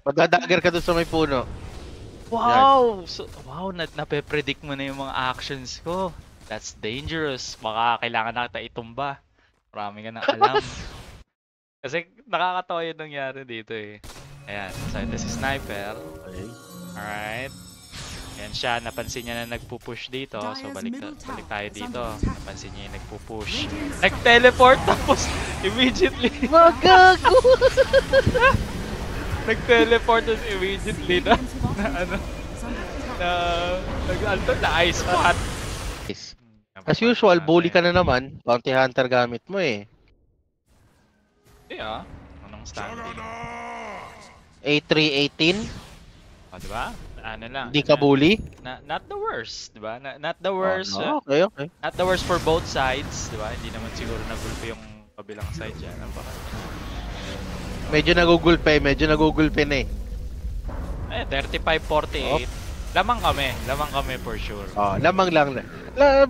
Magdadagger ka dun sa may puno. Wow! So, wow, nape-predict mo na yung mga actions ko. That's dangerous. Baka kailangan na kita itumba. Marami ka nang alam. Kasi nakakatawa yung nangyari dito eh. Ayan, so ito si Sniper. Okay. Alright. Ayan siya, napansin niya na nagpupush dito. So balik tayo dito. Napansin niya yung nagpupush. Nag-teleport tapos immediately. Magago! Nag-teleport tapos immediately na ano. Na ice spot. As usual, bully ka na naman. Bounty Hunter gamit mo eh. Yeah. Anong standing? A318? O, diba? Ano lang. Hindi ka bully? Not the worst, diba? Not the worst. Oh, no. Okay. Not the worst for both sides, diba? Hindi naman siguro nagulpi yung kabilang side dyan. Medyo nagugulpe na eh. 35-48. Lamang kami for sure. Lamang lang.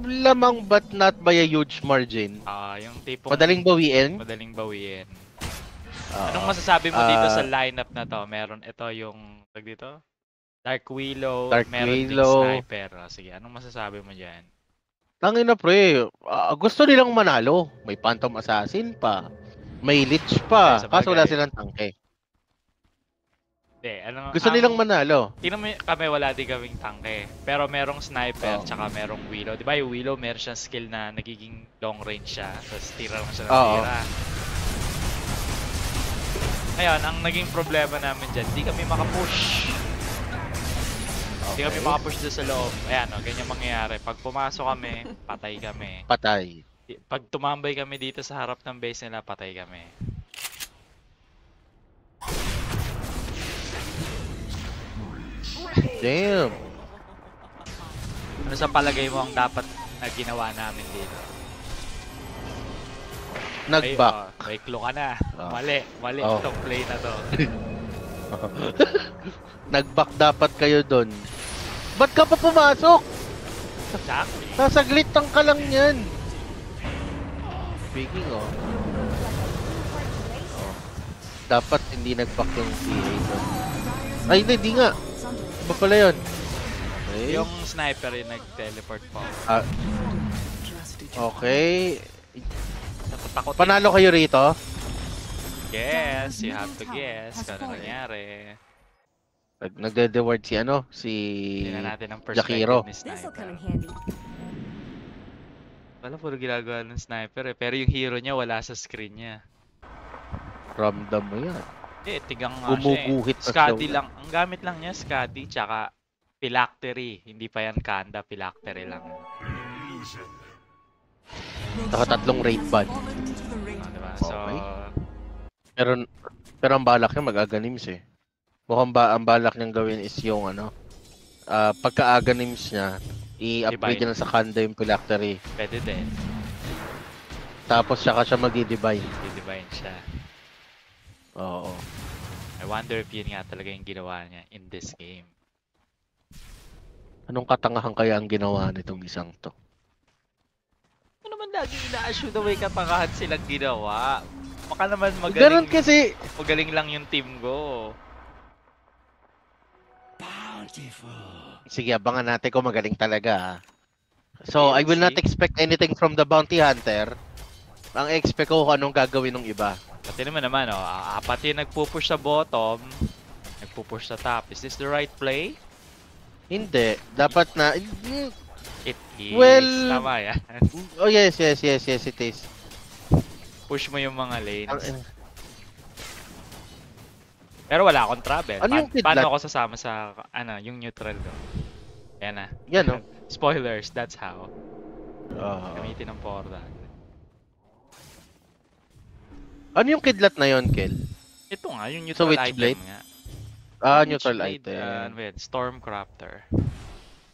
Lamang but not by a huge margin. Yung tipong Madaling bawiin. Anong masasabi mo dito sa lineup na to? Meron ito yung dito? Dark Willow, meron ding Sniper. Sige, anong masasabi mo diyan? Tangin na pre, gusto nilang manalo. May Phantom Assassin pa. May Lich pa. Kaso wala silang tangke. Gusto nilang manalo. Tingnan mo kami, wala din kaming tangke. Pero merong Sniper, tsaka merong Willow. Diba yung Willow, meron siyang skill na nagiging long range siya. Tapos tira lang siya ng tira. Ngayon, ang naging problema namin dyan, di kami makapush. Hindi kami makapush doon sa loob. Ayan, ganyan mangyayari. Pag pumasok kami, patay kami. Pag tumambay kami dito sa harap ng base nila, patay kami. Damn. Ano sa palagay mo ang dapat na ginawa namin dito? Nag-back. May clue ka na. Mali itong play na to. Nag-back dapat kayo doon. Ba't ka pa pumasok? Exactly. Nasaglitan ka lang yan. Speaking of. Dapat hindi nag-back yung PA doon. Ay, hindi nga. Ba pala yun? Okay. Yung Sniper yung nag-teleport po. Okay. Panalo kayo rito? Guess, you have to guess kung ano nangyari. Nagde-deward si Tingnan natin ang Jakiro. perspective ni Sniper. Wala puro ginagawa ng Sniper eh. Pero yung hero niya wala sa screen niya. Ramdam mo yan. Tigang nga siya eh. Scotty lang. Ang gamit lang niya, Scotty, tsaka Phylactery. Hindi pa yan Kanda, Phylactery lang. Saka 3 raid ban. Diba? So, pero ang balak niya mag-aganims eh. Mukhang ang balak niyang gawin is yung pagka-aganims niya, i-upgrade niya na sa Kanda yung Phylactery. Pwede din. Tapos siya mag-i-divine. I-divine siya. Oo. I wonder if yun nga talaga yung ginawa niya in this game. Anong katangahan kaya ang ginawa nitong isang to? Ano naman lagi ina-assume na may katangahan silang ginawa? Baka naman Ganun kasi. Magaling lang yung team ko. Sige, abangan natin kung magaling talaga. So, I will not expect anything from the Bounty Hunter. Ang expect ko kung anong gagawin ng iba. Pati naman, apat yung nagpupush sa bottom, nagpupush sa top. Is this the right play? Hindi. Dapat na... It is. Well... Tama yan. Oh, yes, it is. Push mo yung mga lanes. Pero wala akong travel. Paano ako sasama sa, yung neutral ko? Yan na. Yan, no? Spoilers, that's how. Gamitin ng portal. Ano yung kidlat na yon, Kel? Ito nga, yung neutral item nga. Neutral item. Stormcrafter.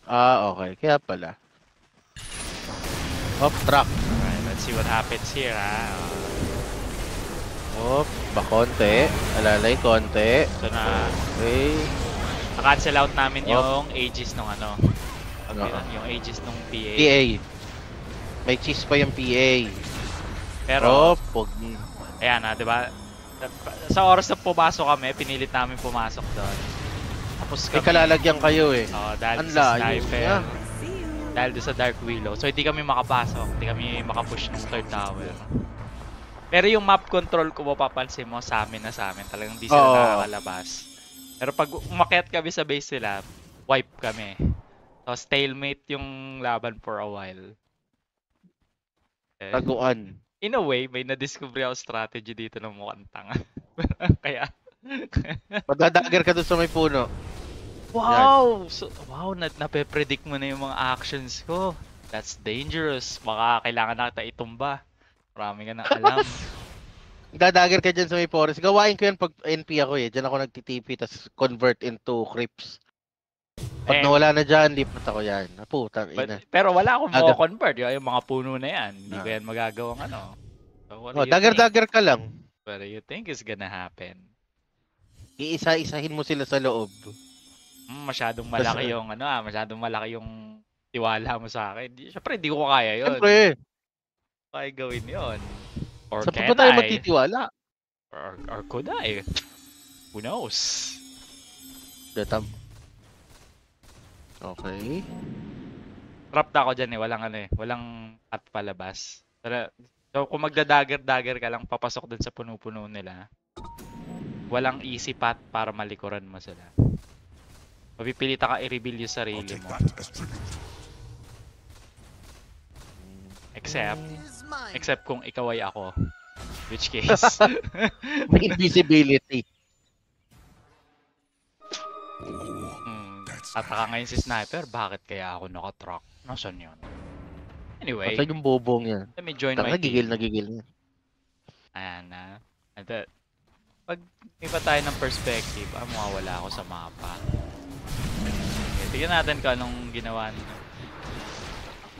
Okay. Kaya pala. Track. Alright, let's see what happens here, Konti. Alalay, konti. Ito na. Okay. Na-cancel out namin yung Aegis nung yung Aegis nung PA. May cheese pa yung PA. Pero, pog. ayan diba? Sa oras na pumasok kami, pinilit namin pumasok doon. Tapos May kalalagyan kayo eh. dahil Ang sa layo sniper. niya. Dahil doon sa Dark Willow. So hindi kami makapasok. Hindi kami makapush ng third tower. Pero yung map control ko, mapapansin mo, sa amin. Talagang hindi sila nakakalabas. Pero pag umakyat kami sa base nila, wipe kami. So stalemate yung laban for a while. Taguan. In a way, may na-discover ako strategy dito ng mukhang tanga. Kaya... Madadagger ka doon sa may puno. Wow! Wow, nape-predict mo na yung mga actions ko. That's dangerous. Baka kailangan nakita itumba. Marami ka nang alam. Dadagger ka dyan sa may forest. Gawain ko yan pag NP ako eh. Diyan ako nagtitipi tas convert into creeps. Pag nawala na dyan, lipat ako yan. Putang ina. Pero wala akong convert. Yung mga puno na yan. Hindi ko yan magagawang ano. So, dagger ka lang. What do you think is gonna happen? Iisa-isahin mo sila sa loob. Masyadong malaki yung masyadong malaki yung tiwala mo sa akin. Siyempre, hindi ko kaya yun. Siyempre. Kaya gawin yun. Or sa can pa tayo I? magtitiwala? Or could I? Who knows? Okay. Trapped ako dyan eh. Walang at palabas. So kung magda-dagger ka lang papasok dun sa puno-puno nila, walang easy path para malikuran mo sila. Mapipilitan ka i-reveal yung sarili mo. Except kung ikaw ay ako. Which case... May invisibility. Tataka ngayon si Sniper, bakit kaya ako nakatrack? Nasaan yun? Anyway. Basta yung bobong yan. Let me join my team. Nagigil. Ayan na. Pag iba tayo ng perspective, mawawala ako sa mapa. Okay, tignan natin kung anong ginawa ni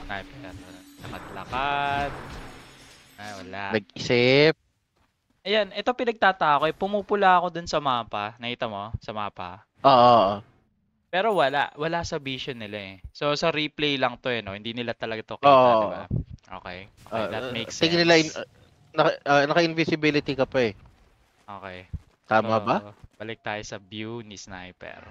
Sniper. Lakad-lakad. Ay, wala. Nag-isip. Ayan, ito pinagtataka ko. Pumupula ako dun sa mapa. Nakita mo? Sa mapa. Oo. Pero wala sa vision nila eh. So sa replay lang to eh, no? Hindi nila talaga to kita, di ba? Okay. That makes sense. Tingin nila, naka-invisibility ka pa eh. Okay. Tama ba? Balik tayo sa view ni Sniper.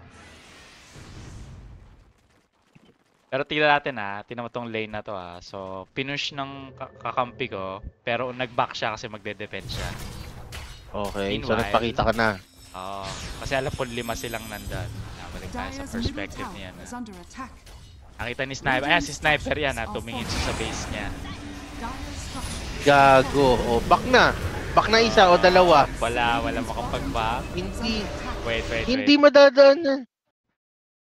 Pero tingnan natin tingnan mo tong lane na to So, pinush ng kakampi ko, pero nag-back siya kasi magde-defend siya. Okay, Meanwhile, so nagpakita ka na. Oo, kasi alam po 5 silang nandun. Balik tayo sa perspective niya. Nakita ni Sniper, si Sniper yan tumingin siya sa base niya. Gago, back na. Back na isa o dalawa. Wala makapag-back. Hindi. Wait. Hindi madadaan na.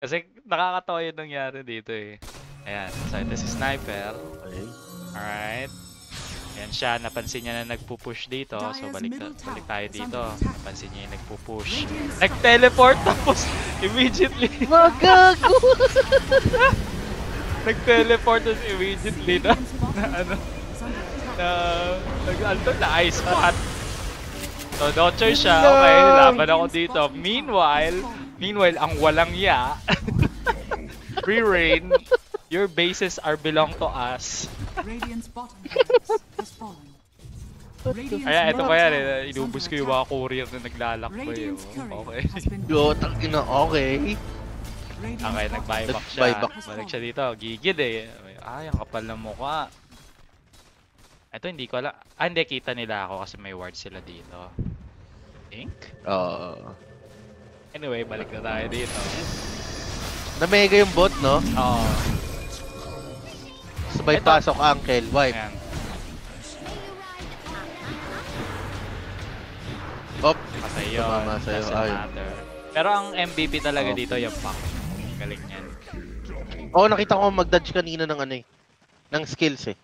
Kasi nakakatawa yung nangyari dito eh. Ayan, so ito si Sniper. Okay. Alright. Ayan siya, napansin niya na nagpupush dito. So balik tayo dito. Napansin niya yung nagpupush. Nag-teleport tapos immediately. Magago! Nag-teleport tapos immediately na ice spot. So dodger siya. Okay, laban ako dito. Meanwhile, ang walang ya. Free reign. Your bases are belong to us. Kaya ito pa yan inubos ko yung mga courier na naglalakbay. Okay. Yotang ina, okay. Okay, nag-buyback siya. Balik siya dito. Gigid eh. Ay, ang kapal ng mukha. Ito hindi ko alam. Hindi, kita nila ako kasi may ward sila dito. Think? Anyway, balik na tayo dito. Na-mega yung bot, no? Oo. Sabay pasok, Uncle. Wipe. Ayan. Patay yun. Doesn't matter. Pero ang MVP talaga dito yung Pac. Galing yan. Nakita ko mag-dodge kanina ng ng skills eh.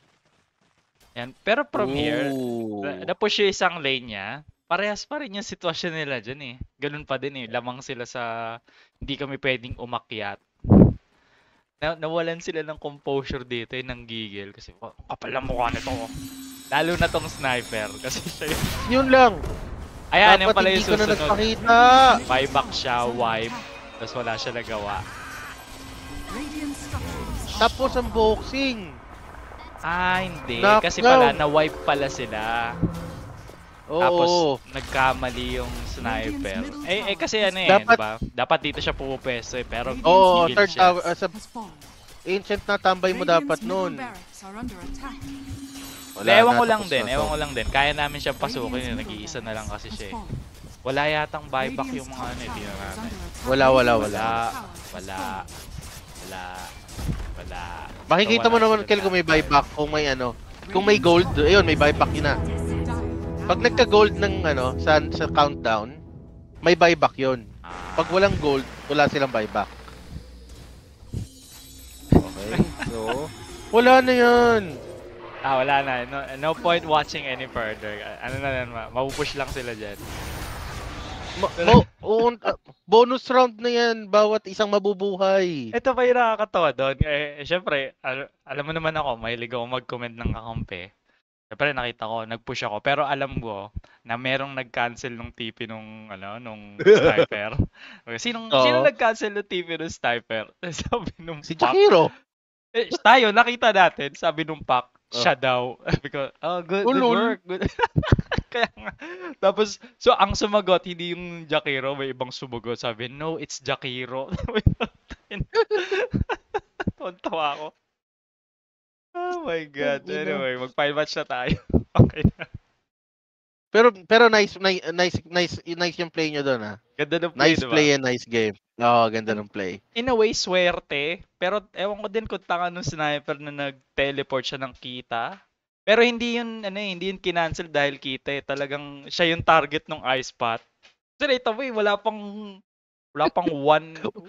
Yan. Pero from here, na-push yung isang lane niya. Parehas pa rin yung sitwasyon nila dyan eh. Ganun pa din eh. Lamang sila sa hindi kami pwedeng umakyat. Nawalan sila ng composure dito eh, ng gigil. Kasi kapal ang mukha nito. Lalo na tong Sniper. Kasi siya yun lang. Ayan, yung pala yung susunod. Nagpakita. Buyback siya, wipe. Tapos wala siya nagawa. Tapos ang boxing. Hindi. Kasi pala, na-wipe pala sila. Tapos Oo. nagkamali yung sniper. Kasi ano Dapat- diba? Dapat dito siya pupwesto pero Oo, gigil third siya. tower. Sa ancient na tambay mo dapat nun. Ewan ko na, lang tapos din, na to. ewan ko lang din. Kaya namin siyang pasukin, nag-iisa na lang kasi siya. Wala yatang buyback yung mga ano, tingnan natin. Wala. Makikita So, mo wala naman, sila Kel, kung may tayo. buyback, kung may ano. Kung may gold, ayun, may buyback yun na. Pag nagka-gold ng ano, sa countdown, may buyback yun. Pag walang gold, wala silang buyback. Okay, so... Wala na yan! Wala na. No point watching any further. Ano na yan, mapupush lang sila dyan. Bonus round na yan, bawat isang mabubuhay. Ito pa yung nakakatawa doon. Syempre, alam mo naman ako, mahilig ako mag-comment ng kakampi. Syempre, nakita ko, nag-push ako. Pero alam ko na merong nag-cancel nung TP nung sniper. Sino nag-cancel nung TP nung sniper? Sabi nung Si Pac. Jakiro. Tayo, nakita natin, sabi nung Pac, siya daw. Sabi ko, good work. Good. Kaya nga. Tapos, so ang sumagot, hindi yung Jakiro, may ibang sumagot. Sabi, no, it's Jakiro. Tawa ako. Oh my God. Anyway, mag-file match na tayo. Okay na. Pero nice yung play nyo doon, ha? Ganda ng play, Nice diba? play and nice game. Oo, ganda ng play. In a way, swerte. Pero ewan ko din kung tanga nung sniper na nag-teleport siya ng kita. Pero hindi yun, hindi yun kinancel dahil kita eh. Talagang siya yung target ng ice spot. So, right away, wala pang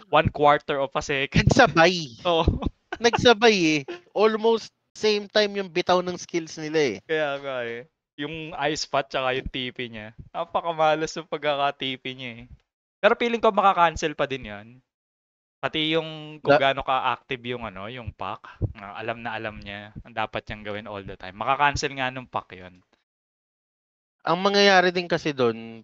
one quarter of a second. Nagsabay. Oo. Nagsabay eh. Almost same time yung bitaw ng skills nila eh. Kaya nga eh. Yung ice spot tsaka yung TP niya. Napakamalas yung pagkaka-TP niya eh. Pero feeling ko makakancel pa din yan. Pati yung kung gaano ka-active yung yung pack. Alam na alam niya. Ang dapat niyang gawin all the time. Makakancel nga nung pack yun. Ang mangyayari din kasi doon,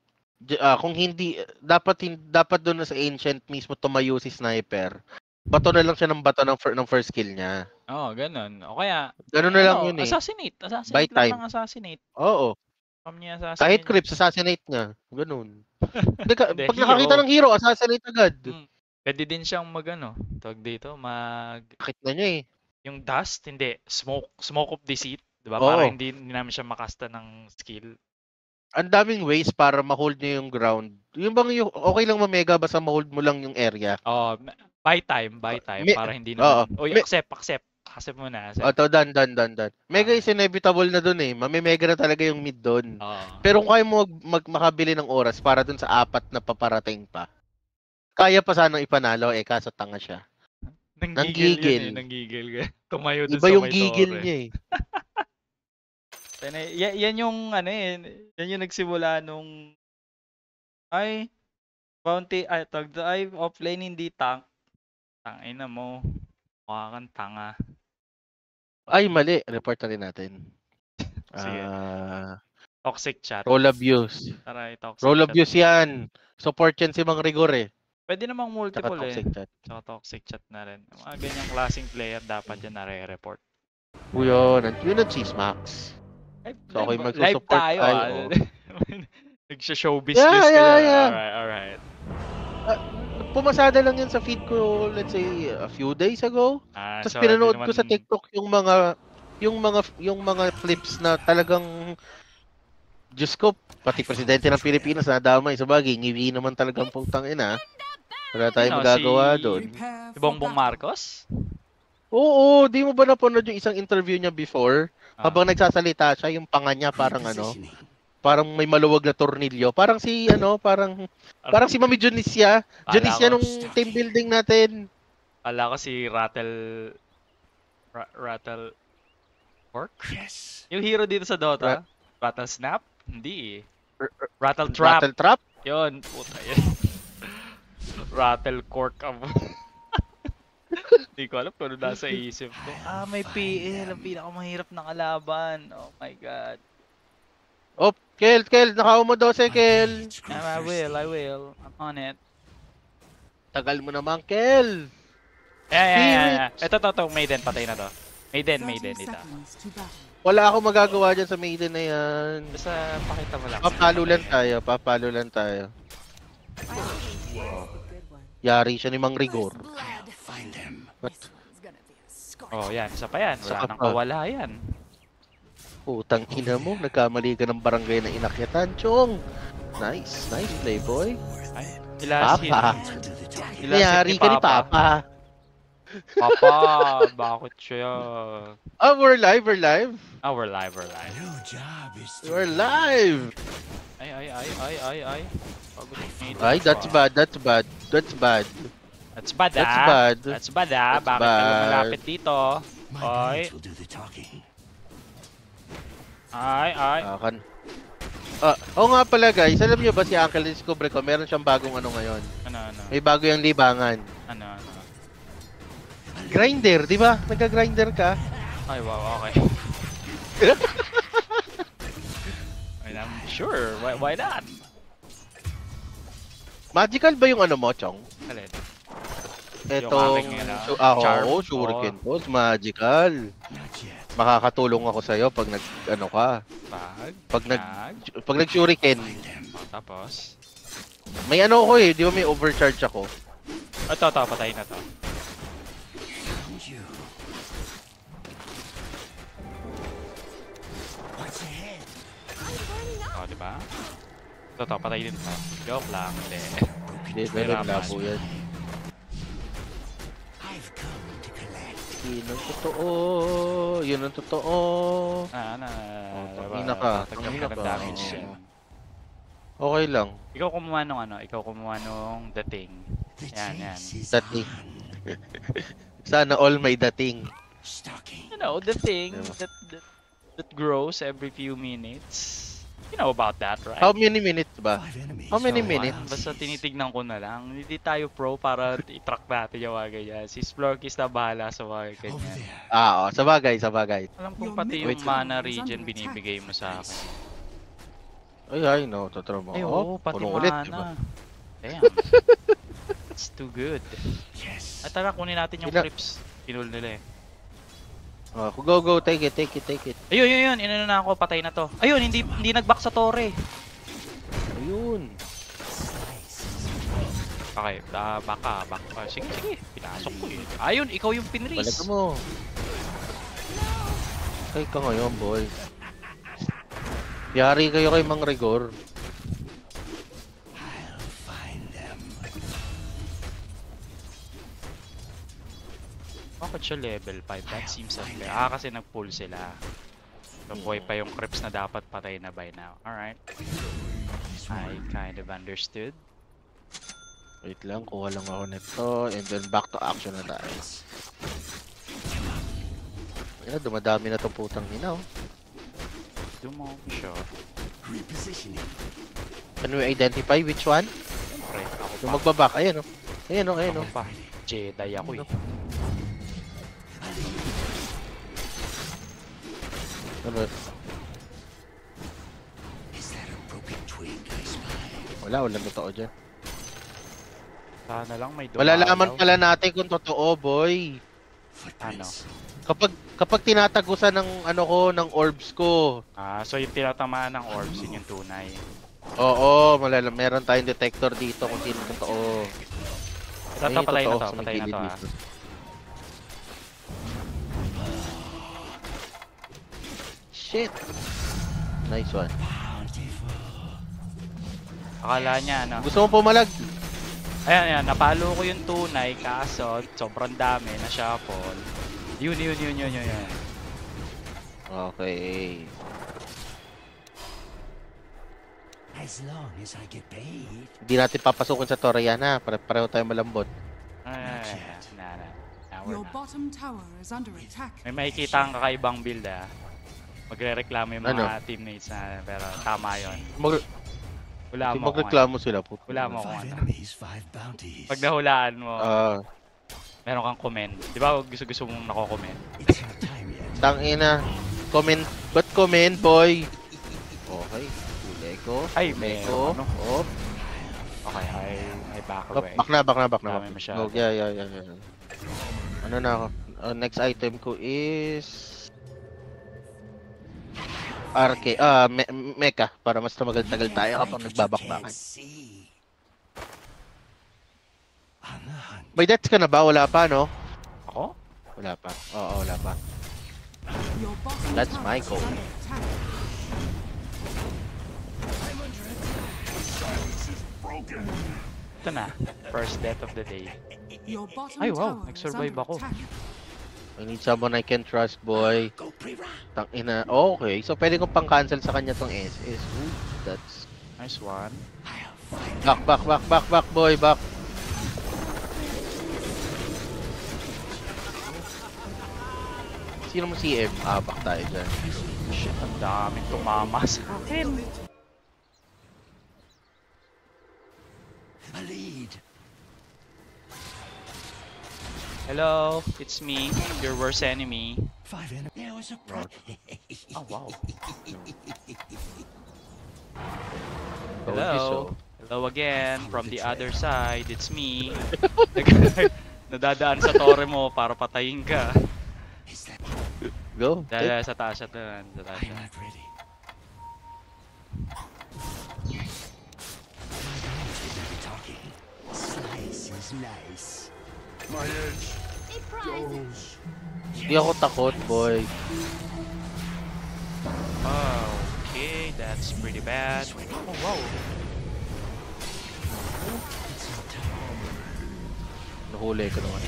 kung hindi, dapat doon sa ancient mismo tumayo si sniper. Bato na lang siya ng bato ng first kill niya. Oo, ganun. O kaya, ganun na lang yun eh. Assassinate By lang time. ng assassinate. Oo. Kahit creeps, assassinate niya. Ganun. Pag nakakita ng hero, assassinate agad. Pwede din siyang tawag dito, Bakit na niya eh. Yung dust, hindi. Smoke of deceit. Diba? Oo. Para hindi namin siya makasta ng skill. Ang daming ways para ma-hold niya yung ground. Yung bang okay lang ma-mega basta ma-hold mo lang yung area. Oh, buy time para hindi naman. Accept muna. Dan. Mega is inevitable na dun eh. Mami-mega na talaga yung mid dun. Pero kung kaya mo makabili ng oras para dun sa 4 na paparating pa. Kaya pa sanang ipanalo kaso tanga siya. Nanggigil. Tumayo dun Iba sa yung may gigil tore. niya eh. Yan yung yan yung nagsimula nung bounty offlane hindi tank. Tangina mo. Mukha kang tanga. Ay, mali. Report na rin natin. Sige. Toxic chat. Role abuse. Taray, toxic Role chat. abuse yan. Support yan si Mang Rigor eh. Pwede namang multiple Tsaka toxic chat. Tsaka toxic chat na rin. Mga ganyang klaseng player dapat yan nare-report. Yun ang Cheese Max. So, okay, live magsusupport tayo Nagsha-showbiz Yeah. Alright. Pumasada lang yan sa feed ko, let's say, a few days ago. Tapos So, pinanood ko sa TikTok yung mga clips na talagang Diyos ko, pati presidente ng Pilipinas nadamay. Sa bagay, ngiwi naman talagang putang ina. Wala tayong magagawa doon. Si Bongbong Marcos? Oo, di mo ba napanood yung isang interview niya before? Habang nagsasalita siya, yung panga niya parang parang may maluwag na tornilyo. Parang si parang si Mami Junicia. Junicia nung team building natin. Ala ko si Rattle Pork? Yes. Yung hero dito sa Dota? Rattle Snap? Hindi Rattle Trap. Rattle Trap? Yun, puta yan. Rattle Cork. Hindi ko alam kung ano nasa isip ko. May PL. Ang pinakamahirap na kalaban. Oh my God. Oh, Kel, nakaw mo 12, Kel. I will. I'm on it. Tagal mo naman, Kel. Yeah. Ito, Maiden, patay na to. Maiden, dito. Wala akong magagawa dyan sa maiden na yan. Basta pakita mo lang. Papalo lang tayo, papalo lang tayo. Yari siya ni Mang Rigor. What? Oh, yan. Isa pa yan. Isa Wala ka nang pa. kawala yan. Putang ina mo, nagkamali ka ng barangay na inakyatan, Chong. Nice, nice play, boy. Ay, ilasin. Papa. Ilasin Nayari ka ni Papa. Papa, bakit siya? Oh, we're live, we're live. Ah, we're live, we're live. We're live. Ay. Ay, that's bad, that's bad. That's bad. That's bad, That's ah. bad. That's bad, ah. That's Bakit ka bad. lumalapit dito? Oy. Ay. Oo nga pala guys, alam niyo ba si Uncle Discover ko, meron siyang bagong ano ngayon. Ano? May bago yung libangan. Ano? Grinder, di ba? Nagka-grinder ka. Ay, wow, okay. I mean, I'm sure. Why not? Magical ba yung ano mo, Chong? Alin? Etong aking, ano, charm? charm? Shuriken Pulse, magical. Makakatulong ako sa'yo pag ano ka. Pag nag-shuriken. Tapos? May ano ko eh, di ba may overcharge ako? Ito, patayin na to. Oh, di ba? Ito, patayin din to. Joke lang, hindi. Hindi, ganun labo yan. Yun ang totoo. Yun ang totoo. Tangina ka. Tangina ka ng damage yan. Okay lang. Ikaw kumuha nung ano? Ikaw kumuha nung dating. Yan. Dating. Sana all may dating. You know, the thing that grows every few minutes. You know about that, right? How many minutes ba? How many minutes? Basta tinitignan ko na lang. Hindi tayo pro para i-track natin yung mga ganyan. Si Splorkis na bahala sa mga ganyan. Oo, sabagay. Alam kong pati yung mana regen binibigay mo sa akin. Ay, no, totoo mo. Ay, oo, pati punong mana. ulit, diba? Damn. It's too good. At tara, kunin natin yung clips. Pinul nila eh. Go, take it. Ayun, inano na ako, patay na to. Ayun, hindi nag-back sa torre. Ayun. Okay, back ka. Sige, pinasok ko yun. Ayun, ikaw yung pinris. Balik mo. Kay ka ngayon, boy. Yari kayo kay Mang Rigor. Bakit siya level 5? That seems unfair. Kasi nag-pull sila. Nabuhay pa yung creeps na dapat patay na by now. Alright. I kind of understood. Wait lang, kuha lang ako nito. And then back to action na tayo. Ayan, dumadami na itong putang ina, oh. Siya. Can we identify which one? Siyempre, ako Yung pa. magbaback. Ayan, oh. Ayan, oh. Ako pa. Jedi ako eh. Ano? Wala totoo dyan. Sana lang may dumalaw. Malalaman pala natin kung totoo, boy. Ano? Kapag tinatagusan ng ano ko, ng orbs ko. So yung tinatamaan ng orbs, yun yung tunay. Oo, meron tayong detector dito kung sino totoo. Ito, patay na to, sa may patay na gilid to dito. Shit. Nice one. Akala niya, ano? Gusto mo pumalag? Ayan, napalo ko yung tunay, kaso sobrang dami na shuffle. Yun. Okay. As long as I get paid. Hindi natin papasukin sa torre yan, ha? Pareho tayo malambot. Your bottom tower is under attack. May makikita kang kakaibang build, ah. Magre-reklamo yung mga teammates na, pero tama yun. Wala mo kung ano. Magreklamo sila po. Wala mo kung Five ano. enemies, 5 bounties. Pag nahulaan mo, Ah, meron kang comment. Di ba gusto mong nako-comment? It's not time yet. tangina. Comment. Ba't comment, boy? Okay. Huli ko. Ay, Huli meron, ko. ano? Oh. Okay, I back Oh, away. back na. Dami masyado. Oh, yeah. Ano na ako? Next item ko is... Mecha para mas tumagal-tagal tayo kapag nagbabakbakan. May deaths ka na ba? Wala pa, no? Ako? Wala pa. Oo, wala pa. Your bottom That's tower my is goal. under attack. Ito na. First death of the day. Your bottom Ay, wow. tower is Nag-survive under ako. attack. I need someone I can trust, boy. Tangina. Okay, so pwede kong pang-cancel sa kanya tong SS. Ooh, that's... Nice one. Back, boy, back. Sino mo CM? Back tayo dyan. Shit, ang daming tumama sa akin. A lead. Hello, it's me, your worst enemy. 5 enemies. There was a Oh, wow. Told you so. Hello. Hello again, from the other side, it's me. Nadadaan sa tore mo para patayin ka. Is that? Go. Dahil sa taas at sa taas. I'm not ready. Talking. Slice is nice. My edge goes. Hindi ako takot, boy. Okay, that's pretty bad. Oh, wow. Nahuli ko naman.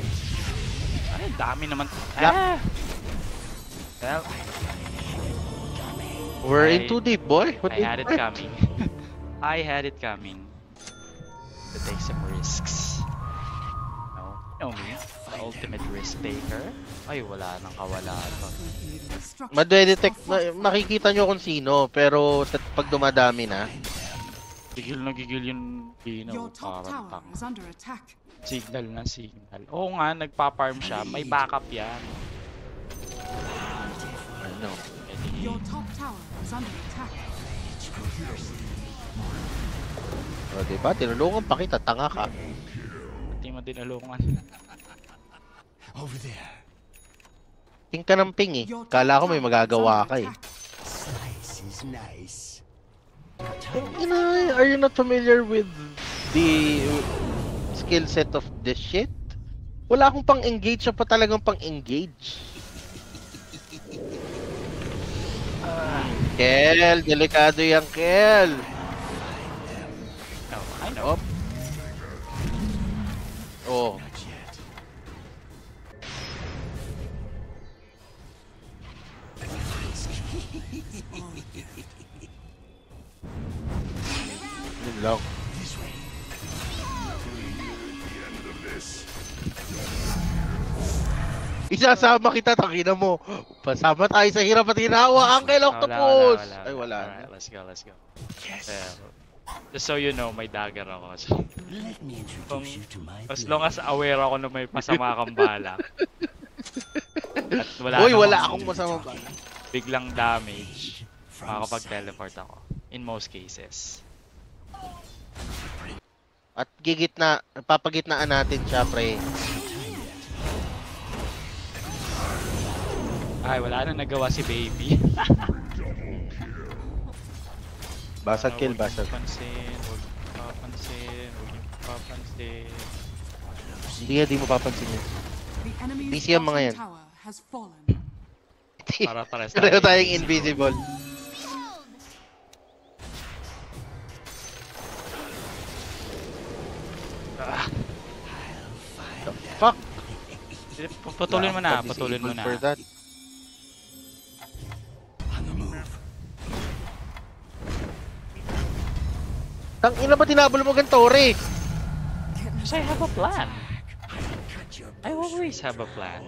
Ay, dami naman. Yeah. Well, We're in too deep, boy. What I had it coming. I had it coming. To take some risks. No, you know me. The ultimate risk taker. Ay, wala nang kawalaan pa. Structure Madedetect, is fortified. makikita nyo kung sino, pero pag dumadami na, Gigil na gigil yung Dino. Your top Parang tower is under attack. signal na signal. Oo nga, nagpa-farm siya. May backup yan. ano, Your top tower is under attack. o diba, tinulungan pa kita, tanga ka. Hindi mo dinulungan. Over there. Ping ka ng ping eh. Your top Kala ko may tower is magagawa under ka eh. attack. Slice is nice. Are you not familiar with the skill set of this shit? Wala akong pang-engage, siya pa talagang pang-engage. Kel, delikado yan, Kel. No, I know. Oh, Not yet. yun lang. This way. Isasama kita, tangina mo. Pasama tayo sa hirap at hinawa, Uncle Octopus. Ay, wala. Alright, let's go, let's go. Yes. Just so you know, may dagger ako. So, Let me introduce you to my as blade. long as aware ako na may masama kang balak. At wala Uy, namang wala akong masama ba? biglang damage. From Makakapag-teleport ako. In most cases. At gigitna, papagitnaan natin siya, pre. Ay, wala na nagawa si baby. Basag kill, basag. Huwag niyo papansin. Hindi mo papansin yun. The enemy's Busy ang mga yan. bottom tower has fallen. Para pares Pareho tayong invisible. The fuck? Putulin mo na, putulin mo na. For that. On the move. Tang ina ba tinabol mo ganito, Re? Because I have a plan. Cut your I always have a plan.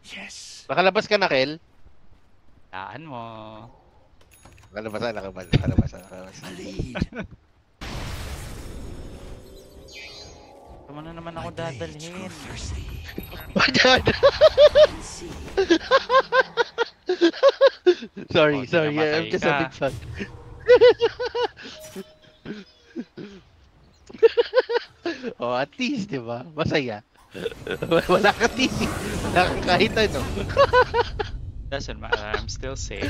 Yes. Nakalabas ka na, Kel? Taan mo. Nakalabas. A lead. Tama na naman ako My blades dadalhin. grow thirsty. See. sorry, Oh, di sorry. namatay I'm just a ka. big fan. Oh, at least, di ba? Masaya. Wala ka TV. Wala ka kahit ano. Doesn't matter, I'm still safe.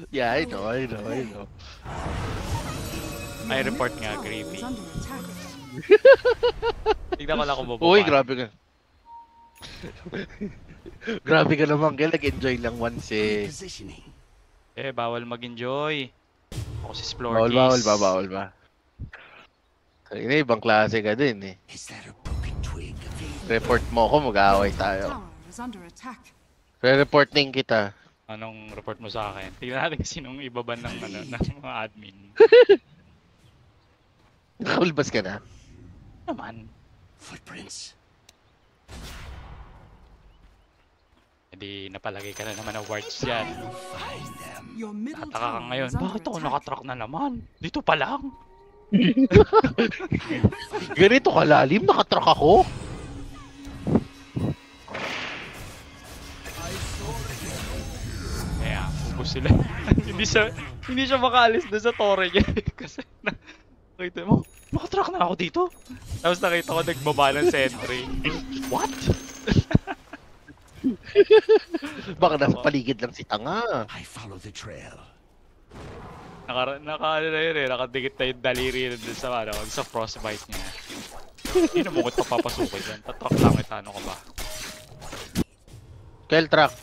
Yeah, I know. I report nga, creepy. Is under attack. Tignan ko lang kung Uy, mabubuhay. grabe ka. Grabe ka naman, Kel. Nag-enjoy lang once eh. Repositioning. Bawal mag-enjoy. Ako si Splorkies. Bawal ba? Ay, ibang klase ka din eh. Is that a broken twig? Report mo ako, mag-aaway tayo. Tower is under attack. Re-reporting kita. Anong report mo sa akin? Tignan natin sinong ibaban ng, ng mga admin. Nakaulbas ka na? Naman. Footprints. Hindi napalagay ka na naman ng wards dyan. Find them. Your middle Tataka ka tower ngayon. is under Bakit ako attack. nakatrack na naman? Dito pa lang. Ganito kalalim, nakatrack ako. Kaya, ubos sila. hindi siya makaalis doon sa torre niya. Kasi nakita mo, nakatrack na ako dito. Tapos nakita ko nagbaba ng sentry. What? Baka nasa paligid lang si Tanga. I follow the trail. Nakadikit na yung daliri doon sa frostbite niya. Hindi na mo ko papapasukin dyan. Tatrack lang kita, ano ka ba? Kel, track.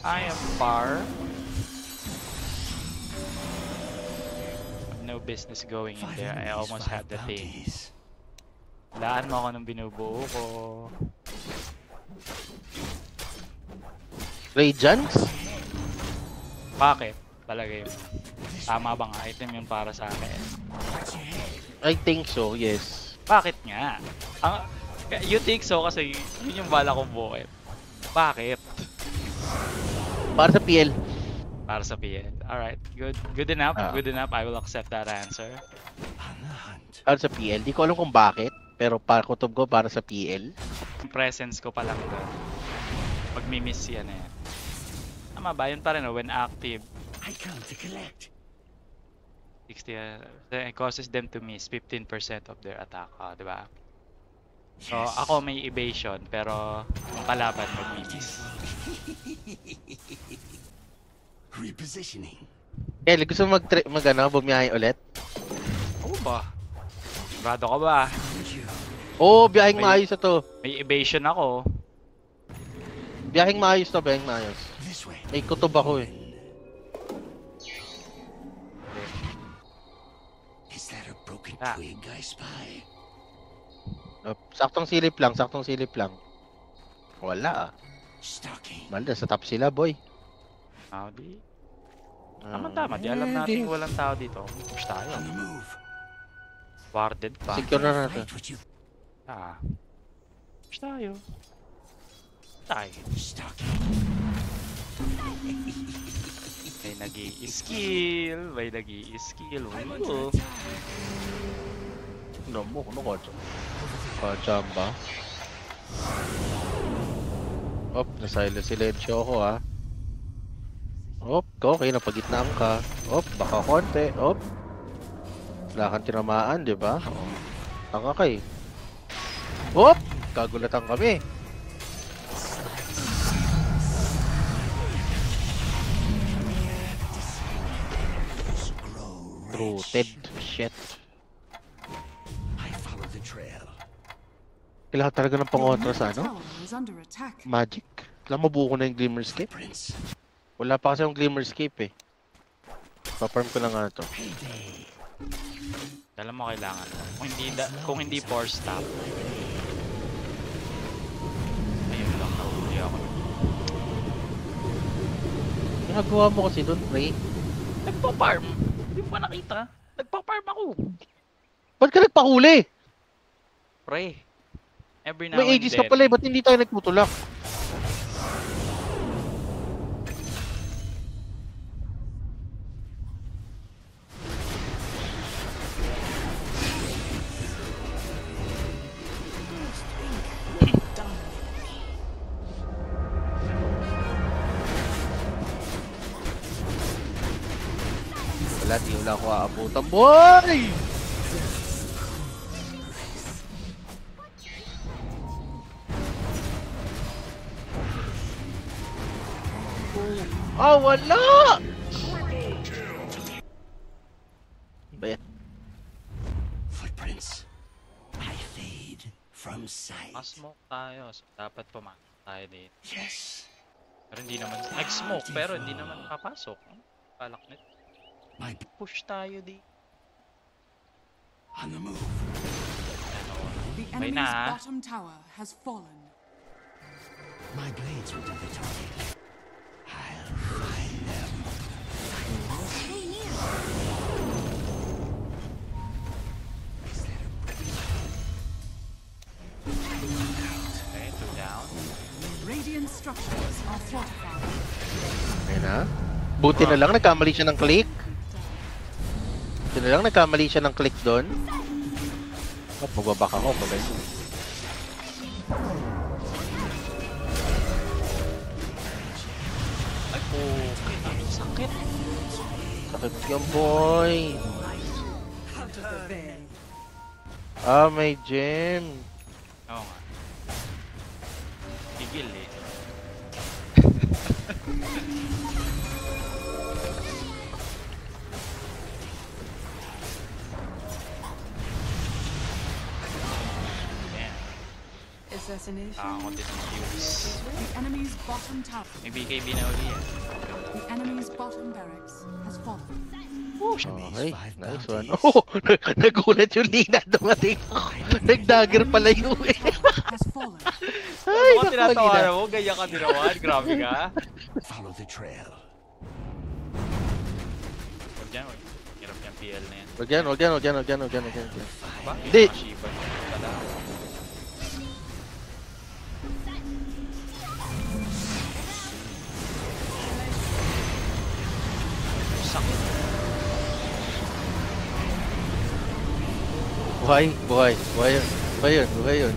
I am far. No business going in 5 there. I enemies, almost 5 had the thing. bounties. Laan mo ako ng binubuo ko. Radiance? Bakit? Palagay mo. Tama bang item yun para sa akin? I think so, yes. Bakit nga? You think so kasi yun yung bala kong buhay. Bakit? Para sa PL. Para sa PL. Alright, good enough. Ah. Good enough. I will accept that answer. On the hunt. Para sa PL. Di ko alam kung bakit. Pero para kutob ko para sa PL. Yung presence ko pa lang doon. Pag-miss yan eh. Tama ba? Yun pa rin when active. I come to collect. 60, it causes them to miss 15% of their attack. Di ba? So, ako may evasion, pero yung kalaban mag-miss. Repositioning. Kel, gusto mo bumiyahe ulit? Oo ba? Sigurado ka ba? Oo, biyaheng May- maayos na to. May evasion ako. Biyaheng maayos to, biyaheng maayos. This way. May kutob ako eh. Is that a broken Ah. twig I spy? Saktong silip lang. Wala ah. Stalking. Malda, sa top sila, boy. Di. Tama-tama. Di alam natin walang tao dito. Push tayo. On the move. Warded pa. Secure na natin. Right what you Push tayo. Tayo. stalking. May nag-i-skill. Oo. Ano mo? Ano ka dyan? Kachamba. Op, silensyo ako ah. Op, okay, napagitnaan ka. Op, baka konti. Op. Wala kang tinamaan, di ba? Tanga ka eh. Op! Kagulatan kami. Rooted. Shit. I follow the trail. Kailangan talaga ng pangontra sa Your ano? tower is under attack. Magic. Kailangan mabuo ko na yung Glimmerscape. Prince. Wala pa kasi yung Glimmerscape eh. Pa-farm ko na nga to. Payday. Alam mo kailangan. Kung hindi force stop. Ayun lang. Nahuli ako. Ginagawa mo kasi doon, pre. Nagpa-farm. Hindi mo ba nakita? Nagpa-farm ako. Ba't ka nagpahuli? Pre. Every now May and ages then. ka pala eh. Ba't hindi tayo nagtutulak? Wala ko aabutan, boy! Oh, wala! Bayat. Footprints. I fade from sight. Smoke tayo. So, dapat pumasok tayo dito. Yes. Pero hindi naman, nag-smoke pero hindi naman papasok. Palak nito. My Push tayo di. on the move. The May enemy's na. bottom tower has fallen. My blades will do the talking. I'll find them. Okay, 2 down. Radiant structures are fortified. Ayun na. Buti na lang nagkamali siya ng click. Buti na lang nagkamali siya ng click doon. Oh, magbabak ako pag ganyan. Ay, okay. Ang sakit. Sakit yung boy. Ah, may gem. Oo nga. Tigil eh. Assassination. Ako din ang views. The enemy's bottom tower. May BKB na uli yan. The enemy's bottom barracks has fallen. Okay, nice one. Oh, nagulat yung Lina dumating. Nag-dagger pala yung Has fallen. Ay, Ano ka naku, tinatawa Lina. mo? Ganyan ka dinawan? Grabe ka. Follow the trail. Huwag dyan, huwag. Hirap yung PL na yan. Wag yan, wag yan, wag yan, wag yan, wag yan, wag yan. Ba? Hindi. Mga Shiba. Wala. Sakit. Buhay, buhay, buhay yun, buhay yun, buhay yun.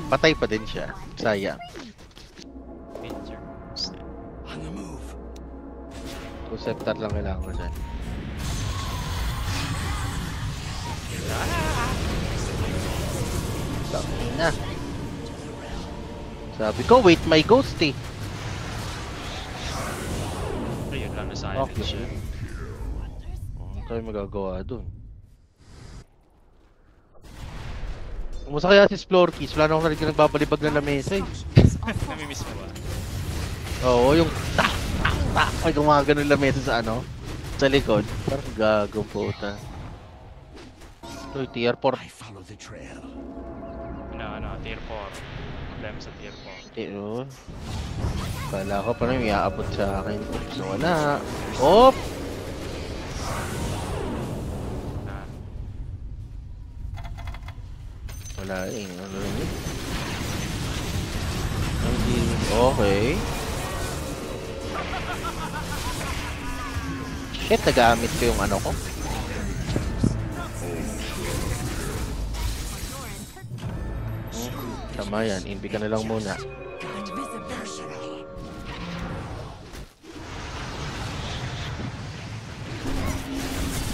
Patay pa din siya, sayang. Picture. On the move. Two scepter lang kailangan ko dyan. Sabi na. Sabi ko, wait my ghost eh. Ayun lang na silent Okay. siya. Ano tayo magagawa dun? Kumusta kaya si Splorkies? Wala na akong narinig na nagbabalibag na lamesa eh. Structures are fortified. Namimiss mo ba? Oo, yung tak, tak, tak. Ay, gumagano yung lamesa sa ano? Sa likod. Parang gagong puta. Uy, tier 4. I follow the trail. Ano, tier 4. Problema sa tier 4. Pero, kala ko parang may aabot sa akin. So, wala. Op! Ah, Wala eh. Ano rin yun? Hindi. Okay. Shit, nagamit ko yung ano ko. Tama yan. Inbi ka na lang muna.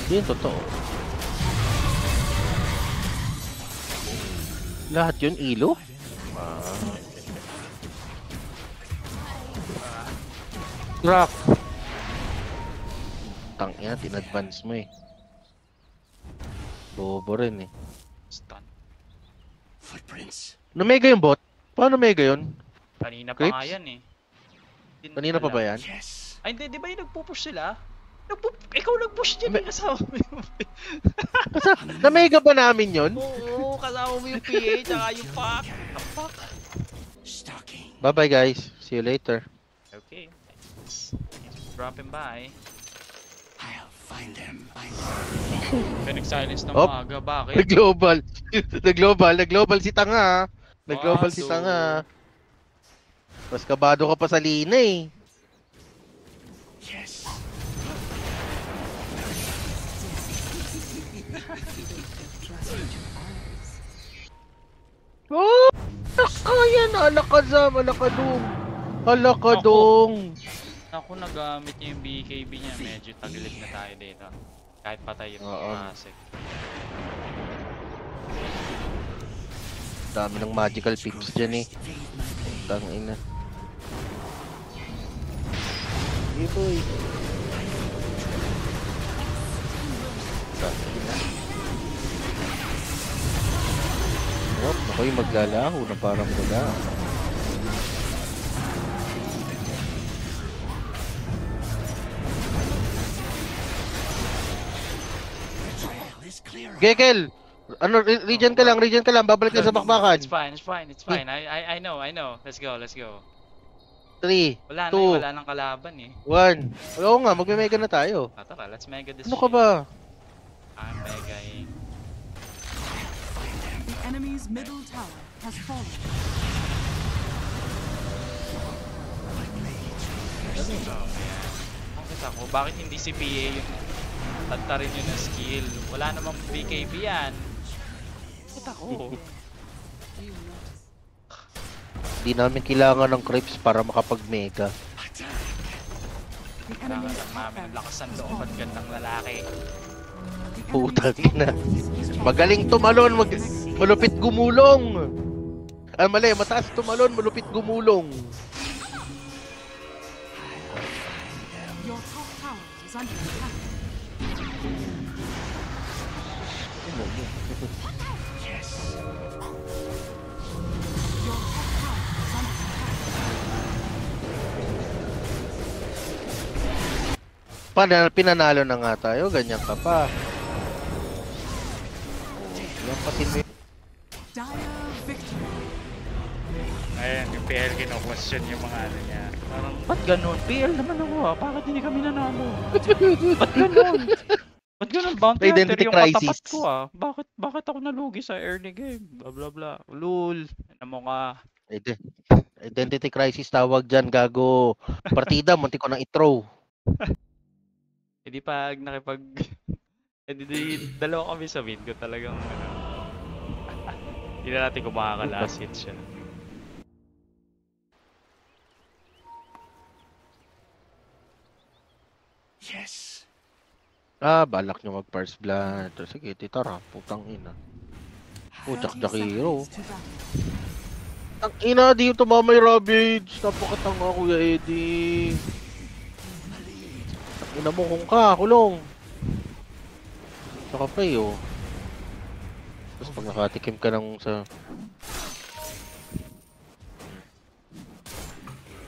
Hindi yun totoo. Lahat yun ilo? Rock. Tangina, tin-advance mo eh. Bobo rin eh. stun. Footprints. Mega yung bot? Paano mega yun? Kanina pa Creeps? nga yan eh. Hindi Kanina pa alam. ba yan? Yes. Ay, hindi, di ba yung nagpupush sila? Ikaw nag-push dyan, yung kasama mo yung... Na-mega ba namin yun? Oo, kasama mo yung PA, tsaka yung pack. Ang pack. Stalking. Bye-bye guys. See you later. Okay. Thanks for dropping by. I'll find them. Pinag-silence ng Op. maaga, bakit? Nag-global. Nag-global si Tanga. Nag-global si Wado. Tanga. Mas kabado ka pa sa Lina eh. Yes. Oh! Kaya na. Alakazam. Alakadong. Alakadong. Ako nagamit niya yung BKB niya, medyo tagilid na tayo dito. Kahit patay yung Oo. Jurassic. Dami ng magical pips dyan eh. Tangina. Hey boy. Ako yung maglalaho na parang mula. Gekel! Ano, regen ka lang, babalik ka sa bakbakan. It's fine. I know. Let's go. 3, Wala 2, nang kalaban eh. 1. Oo nga, magme-mega na tayo. Tara, let's mega this Ano ka ba? I'm megaing. The enemy's middle tower has fallen. Bakit ako? Bakit hindi si PA yung tattarin yun ng skill? Wala namang BKB yan. Bakit ako? Di namin kailangan ng creeps para makapag-mega. The Kailangan enemy's lang top namin barracks lakas ng has loob at fallen. gandang lalaki. The Putang enemy's ina. top barracks has Magaling tumalon, malupit gumulong. Ah, mali, mataas tumalon, malupit gumulong. Your top tower is under attack. Your top tower is under attack. Pinanalo na nga tayo, ganyan ka pa. Yan pati mo. Dire victory. Ayan, yung PL kino-question yung mga ano niya. Parang, ba't ganun? PL naman ako ah. Bakit hindi kami nanalo? Ba't ganun? Ba't ganun? Bounty hunter Identity yung katapat crisis. ko ah. Bakit ako nalugi sa early game? Blah blah blah. Lul. Ano mo ka? Identity crisis tawag dyan, gago. Partida, munti ko nang i-throw. Hindi pag nakipag... Hindi, dalawa kami sa mid ko talagang ano. Hindi na natin kung makaka-last hit siya. Yes. Ah, balak nyo mag-first blood. Sige, titara, putang ina. Oh, 30 Jack-Jackiro. seconds to battle. Ang ina, di yung tumamay Ravage. Napakatanga, Kuya Eddie. Ang ina mo kung ka, kulong. Saka pa oh. Tapos pag nakatikim ka ng sa...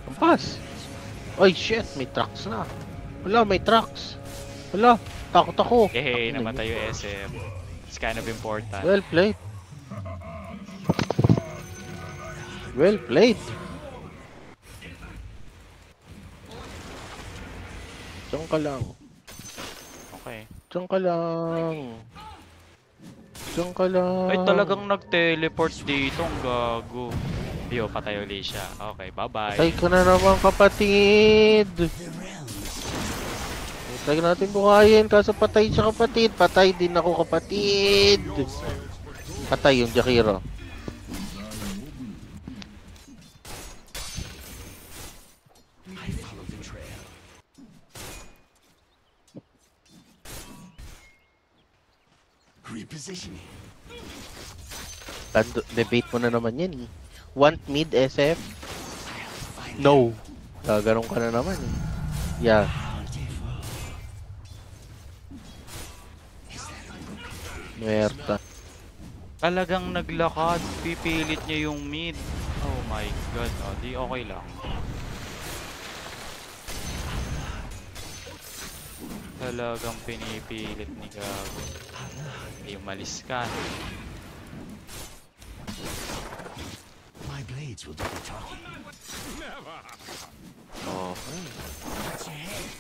Ampas! Ay, shit! May trucks na. Wala, may trucks. Wala, takot ako. Hey, namatay yung SM. It's kind of important. Well played. Well played. Diyan ka lang. Okay. Diyan ka lang. Diyan ka lang. Ay, talagang nag-teleport dito. Ang gago. Yo, patay ulit siya. Okay, bye-bye. Patay ka na naman, kapatid. Patay natin buhayin. Kaso patay siya, kapatid. Patay din ako, kapatid. Patay yung Jakiro. I follow the trail. Repositioning. Debate mo na naman yan eh. Want mid SF? No. Gaganong ka na naman eh. Yeah. Muerta. Talagang naglakad. Pipilit niya yung mid. Oh my god. Oh, di okay lang. Talagang pinipilit ni Gago. Hindi umalis ka. My blades will do the talking. Okay. Watch your head.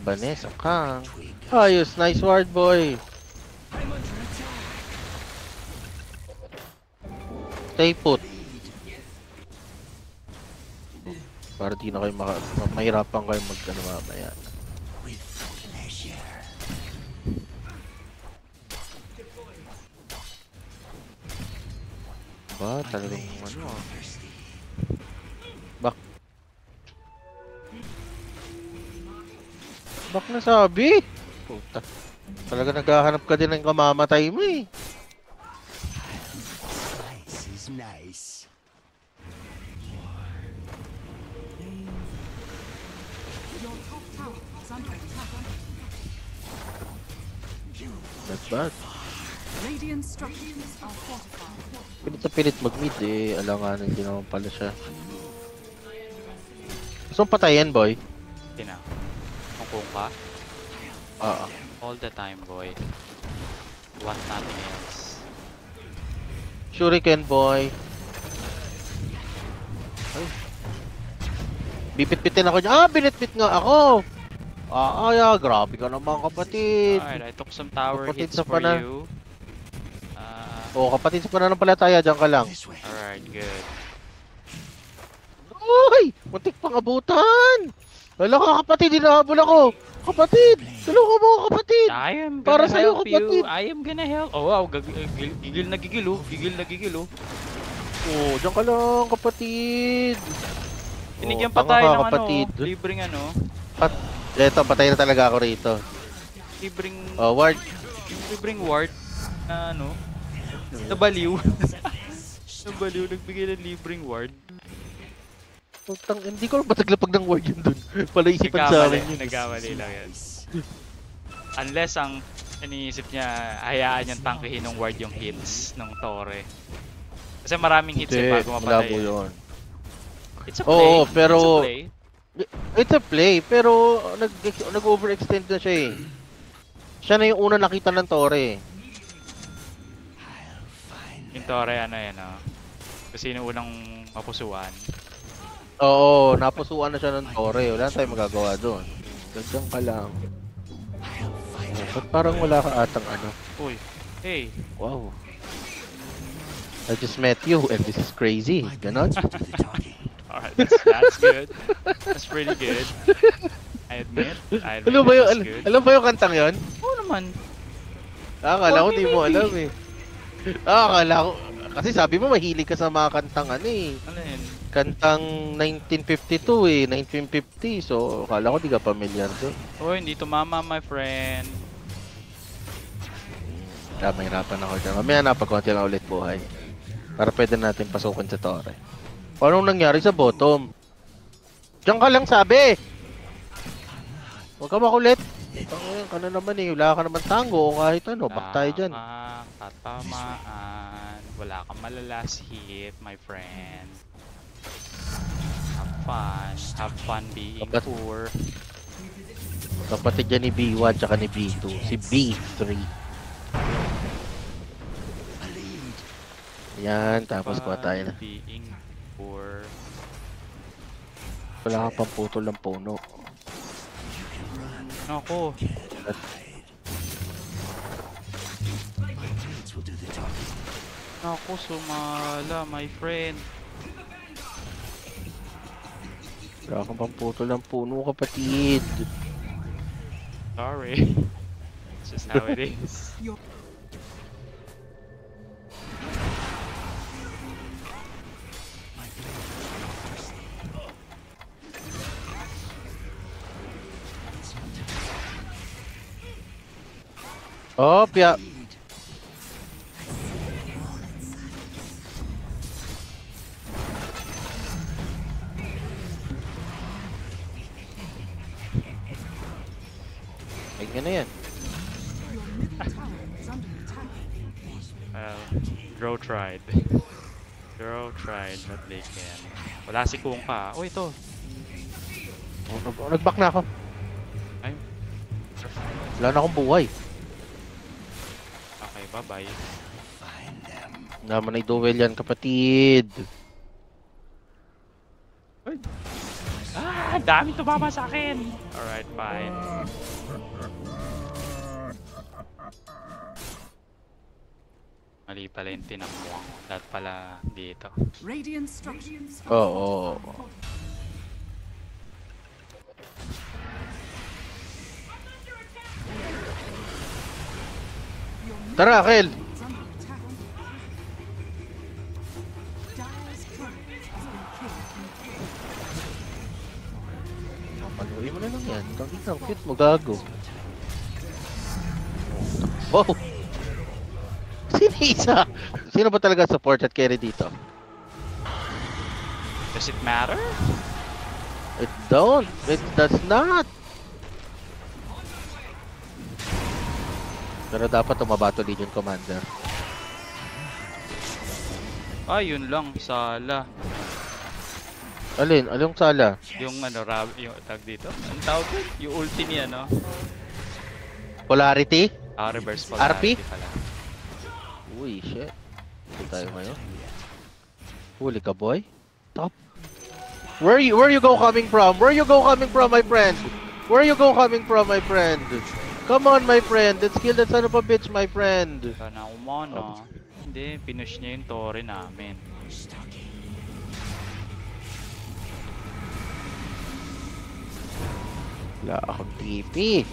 Vanessa Kang. Twig. Ayos, nice ward boy. I'm under attack. Stay put. Para di na kayo mahirapan kayo mag-ano mamaya. With pleasure. Ba, My talagang blades ano grow ah. thirsty. Bak na sabi. Puta. Talaga naghahanap ka din ng kamamatay mo eh. Slice is nice. is under attack. Not bad. Radiant structures are fortified. Pilit na pilit mag-mid eh. Alanganin din naman pala siya. Gusto mong patayin, boy? Tina. Kung ka. Oo. All the time, boy. Want nothing else. Shuriken, boy. Ay. Bipit-pitin ako niya. Ah, binitbit nga ako! Grabe ka naman, kapatid. Alright, I took some tower Kapatid hits sa for pana. you. Kapatid sa pananampalataya, dyan ka lang. This way. Alright, good. Uy! Muntik pang abutan! Wala ka, kapatid, hinahabol ako! Kapatid! Tulungan mo ako, kapatid! I am gonna Para sa'yo, help kapatid. you. I am gonna help. Oh wow, gigil na gigil oh. Gigil na gigil oh. Dyan ka lang, kapatid! Binigyan pa tanga tayo ka, ng kapatid. ano, libreng ano, Eto, patay na talaga ako rito. libreng, Ward. libreng ward na ano, nabaliw. Nabaliw, nagbigay ng libreng ward. Hindi ko lang mataglapag ng ward yun dun. Pala isipan sa akin yun. Nagkamali lang yan. Unless ang iniisip niya, hayaan niyang tangkihin ng ward yung hits ng Torre. Kasi maraming hits eh bago mapatay. Malabo yun. It's a play. Oo, pero It's a play. it's a play, pero nag-overextend na siya eh. Siya na yung una nakita ng Torre. Yung Torre ano yan oh. Kasi yung unang mapusuan. Oo, napusuan na siya ng Torre. Wala tayong magagawa doon. Ganyan ka lang. Ba't parang wala ka atang ano? Uy, hey. Wow. I just met you and this is crazy. Ganon? Do the talking. Alright, that's good. That's pretty good. I admit Alam ba yung, that's good. alam ba yung kantang yon? Oo naman. Akala ko di mo Maybe. alam eh. Akala ko, kasi sabi mo mahilig ka sa mga kantang ano eh. Ano yun? Kantang 1952 eh, 1950. So, akala ko di ka pamilyar doon. Oh, hindi tumama my friend. Mahirapan ako dyan. Mamaya napag-konti lang ulit buhay. Para pwede natin pasukin sa Torre. Anong nangyari sa bottom? Diyan ka lang sabi! Huwag ka makulit. Tango ka na naman eh. Wala ka naman tango o kahit ano. Back tayo dyan. Tatamaan. Wala kang malalas hit, my friend. Have fun. Have fun being Dapat- poor. Kapatid dyan ni B1 tsaka ni B2. Si B3. Yan. Tapos kuha tayo na. Being poor. Wala ka pang putol ng puno. Nako. Blades will do the talking. Nako, sumala, my friend. Wala ka pang putol ng puno, kapatid. Sorry. It's just how it is. Oh, pia. Ganyan na yan. Your middle tower is under attack. Well, Drow tried. Drow tried, but they can. Wala si Kung pa. Oh, ito. Nag-back na ako. Ay. Wala na akong buhay. Okay, bye-bye. Find them. Naman ay duel yan, kapatid. Ah, dami tumama sa akin. Alright, fine. Mali pala yung tinambuan ko. Dapat pala dito. Radiant structures are Oo. Tara, Kel. is under attack. Dire's turret has been killed. Panuhin mo na lang yan. Bakit ang cute mo, gago. Wow! Sino isa? Sino ba talaga support at carry dito? Does it matter? It don't. It does not. Pero dapat tumabato Legion Commander. Yun lang, Sala. Alin? Anong sala? Yung ano, yung tag dito. Ang tawag yun? Yung ulti niya, no? Polarity? Reverse polarity RP? pala. Uy, shit. Ito tayo ngayon. Huli ka, boy. Top. Where you go coming from? Where you go coming from, my friend? Where you go coming from, my friend? Come on, my friend. Let's kill that son of a bitch, my friend. Sana umano. Hindi, pinush niya yung Torre namin. Wala akong TP.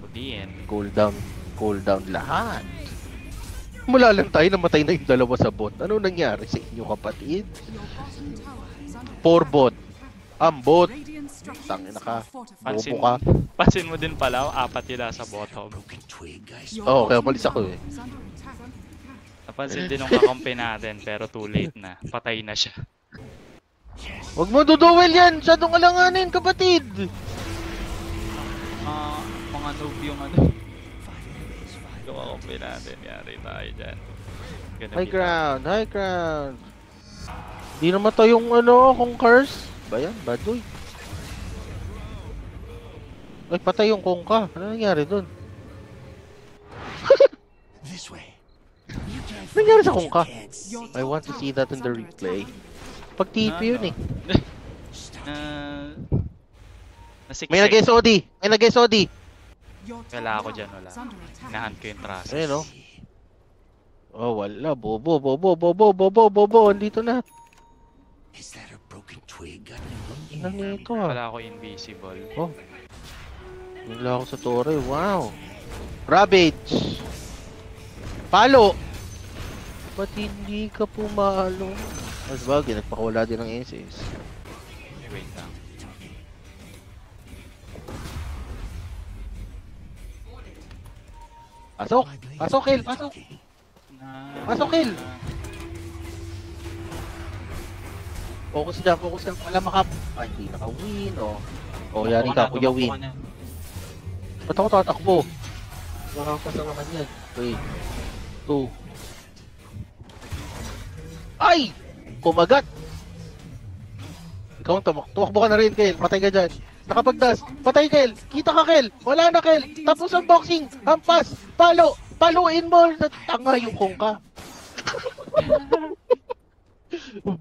Pudiin. Cooldown lahat. Mula lang tayo, namatay na yung dalawa sa bot. Ano nangyari sa inyo, kapatid? 4 bot. Bot. Tangina ka. Bobo ka. Pansin mo din pala, 4 yun sa bottom. Oo, kaya malis ako eh. Napansin din ng kakampi natin, pero too late na. Patay na siya. Huwag mo duduel yan! Masyadong alanganin, kapatid! Mga noob yung ano. Yung kakampi natin, yari tayo dyan. High ground. Di naman to yung ano, kung curse. Ba yan? Badoy. Ay, patay yung kongka. Ano nangyari dun? This way. Nangyari sa kongka? I want to see that in the replay. Pag TP yun eh. Nasiksik. May nag-SOD! May nag-SOD! Wala ako dyan, wala. Hinahunt ko yung Trasus. Ayun o. Oh, wala. Bobo. Andito na. Is that a broken twig? Ilan nito ah. Wala ako invisible. Oh. Wala ako sa Torre. Wow. Ravage. Palo. Ba't hindi ka pumalo? Mas bagay, nagpakawala din ng SS. Wait lang. Pasok! Pasok, kill! Pasok! Pasok, kill! Focus dyan. Wala makap... Ay, hindi naka-win, oh. Oh, yari ka, Kuya Win. Ba't ako tatakbo? Makakas na naman yan. 3, 2. Ay! Kumagat! Ikaw ang tumakbo ka na rin, Kel. Patay ka dyan. Nakapagdas. Patay, Kel. Kita ka, Kel. Wala na, Kel. Tapos ang boxing. Hampas. Palo. Paluin mo. Tanga yung kongka.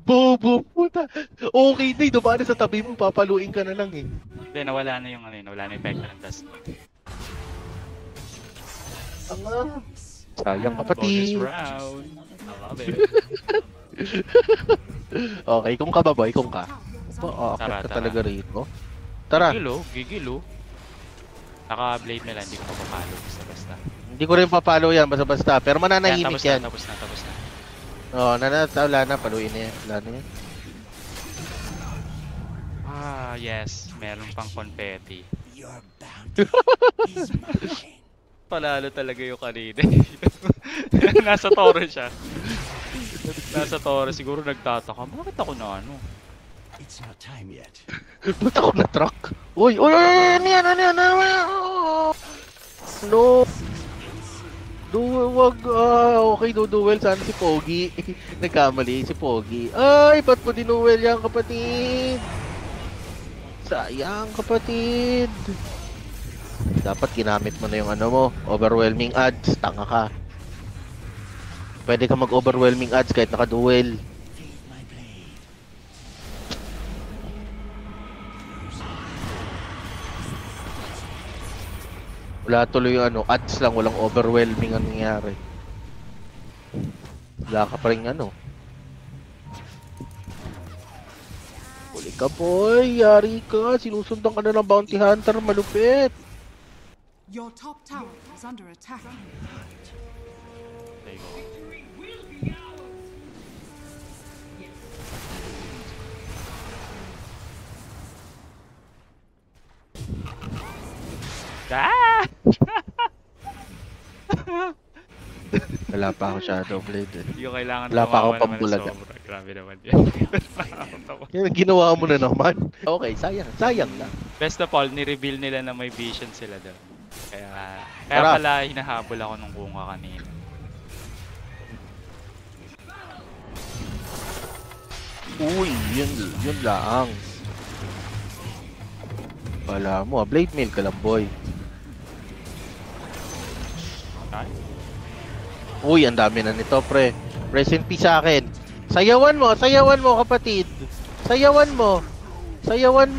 Bobo. Puta. Okay, Day. Dumaan sa tabi mo. Papaluin ka na lang eh. Hindi, nawala na yung ano yun. Nawala na yung effect ng dust. Tanga. Sayang Bonus kapatid. round. I love it. Okay, kung ka ba, boy? Kung ka. Tara, Ka tara. talaga rito. Tara. Gigilo. Naka-blade nila, hindi ko mapapalo. Basta. Hindi ko rin papalo yan. Basta-basta. Pero mananahimik yan. Tapos na. Oo, wala na. Paluin na yan. Wala na yan. Yes. Meron pang confetti. Your bounty is mine. Palalo talaga yung kanina. Nasa Torre siya. Nasa Torre. Siguro nagtataka. Bakit ako na ano? It's not time yet. Ba't ako na-truck? Uy! Ano yan? No! Wag, okay, duel sana si Pogi. Nagkamali si Pogi. Ay, ba't mo dinuel yan, kapatid? Sayang, kapatid. Dapat ginamit mo na yung ano mo, overwhelming odds. Tanga ka. Pwede ka mag-overwhelming odds kahit naka-duel. My blade. Wala tuloy yung ano, odds lang, walang overwhelming ang nangyari. Wala ka pa rin ano. Huli ka, boy! Yari ka! Sinusundan ka na ng bounty hunter, malupit! Your top tower is under attack. There you go. Wala pa ako Shadow Blade eh. Hindi ko kailangan Wala pa akong tumawa naman ng pambulaga. sobra. Grabe naman yan. Yan, ginawa mo na naman. Okay, sayang lang. Best of all, ni-reveal nila na may vision sila doon. Kaya Tara. pala hinahabol ako nung kunga kanina. Uy, yun lang. Wala mo, blade mail ka lang, boy. Ay, Uy, ang dami na nito, pre. Rest in peace sa akin. Sayawan mo, kapatid. Sayawan mo. Sayawan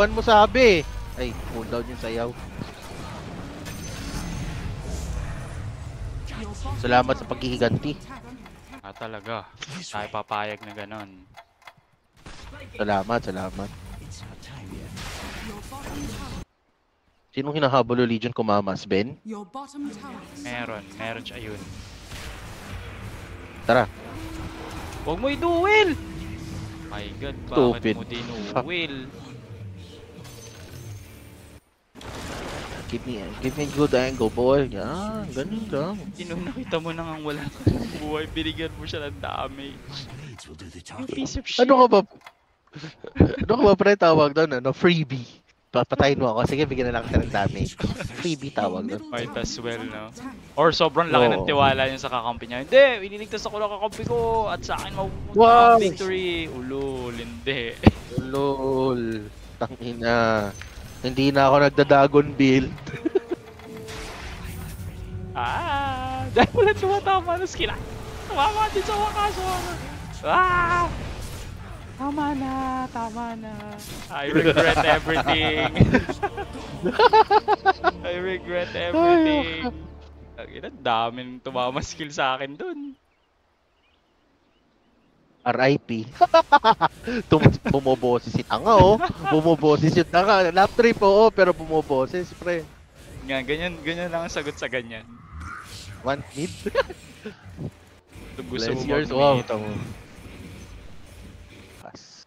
mo, sabi. Ay, cooldown yung sayaw. Salamat sa paghihiganti. talaga. Tayo papayag na ganon. Salamat. Sinong hinahabol o Legion kumamas, Ben? Your bottom tower is Meron siya yun. Tara. Huwag mo i-duel! My God, Stupid. bakit mo dinuel? Give me good angle, boy. Yan, ganun lang. Nakita mo nang wala kang buhay, binigyan mo siya ng damage. Blades will do the You talking. piece of shit. Ano ka ba pre tawag doon, ano? Freebie. Papatayin mo ako. Sige, bigyan na lang kita ng damage. Freebie tawag doon. Might as well, no? Or sobrang laki ng Oo. tiwala niya sa kakampi niya. Hindi, iniligtas ako ng kakampi ko at sa akin mapupunta Wow! ang victory. Ulol, hindi. Lol. Tangina. Hindi na ako nagda-dragon build. Dahil wala tumatama ng skill. Tumama din sa wakas. Tama na. I regret everything. I regret everything. Ang daming tumama skill sa akin dun. RIP. Bumoboses si tanga, oh. Bumoboses yung tanga. Lap trip, oo, pero bumoboses, pre. Ganyan lang ang sagot sa ganyan. One mid. Kung gusto Bless mo yours, mag-meet. wow. Pass.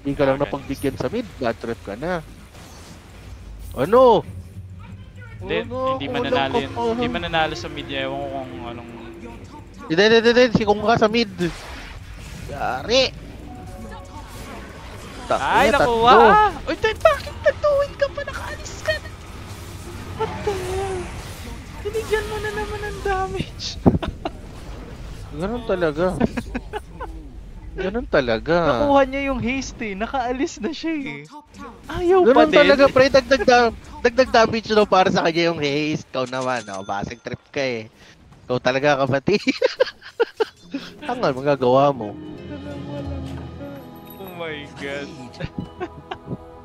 Hindi ka lang napagbigyan sa mid, bad trip ka na. Ano? Hindi, hindi mananalo yun. Hindi mananalo sa media. Ewan ko kung anong... Hindi. Si Kung ka sa mid. Yari. Ay, nakuha! Uy, bakit natuwid ka pa? Nakaalis ka na! What the hell? Binigyan mo na naman ng damage. Ganun talaga. Nakuha niya yung haste eh. Nakaalis na siya eh. your top tower. Ayaw pa Ganun din. talaga, pre. Dagdag damage no para sa kanya yung haste. Ikaw naman, no? Basing trip ka eh. Ikaw talaga, kapatid. Tangal, magagawa mo. Oh my God.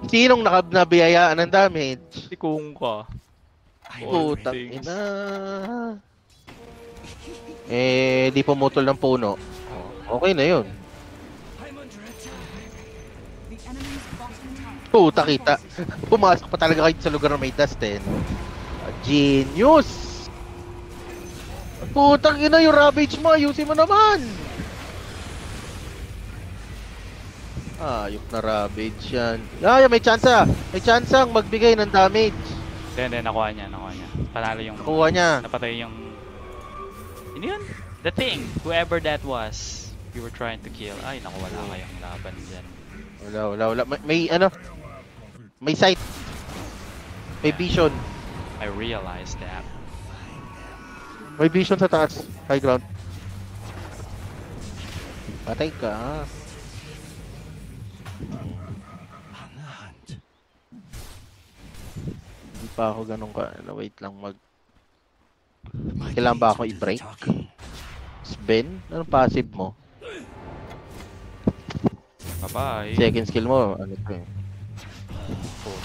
Sinong nabiyayaan ng damage? Si Kung ka. Putang ina. Di pumutol ng puno. Okay na yun. The enemy's bottom tower. Puta kita. Pumasok pa talaga kayo sa lugar na may dust eh. Genius! Putang ina yung ravage mo. Ayusin mo naman. Ayok na ravage yan. May chance. May chance ang magbigay ng damage. Hindi, nakuha niya. Panalo yung... Nakuha niya. Napatay yung... Ano yun? The thing. Whoever that was. You were trying to kill. Ay, naku, wala kayong laban dyan. Wala. May ano? May sight. May vision. I realized that. May vision sa taas. High ground. Patay ka. On the hunt. Hindi pa ako ganun ka. Wait lang My Kailangan ba blades ako will do the i-break? talking. Ben? Anong passive mo? Bye-bye. Second skill mo, ano to eh. Okay.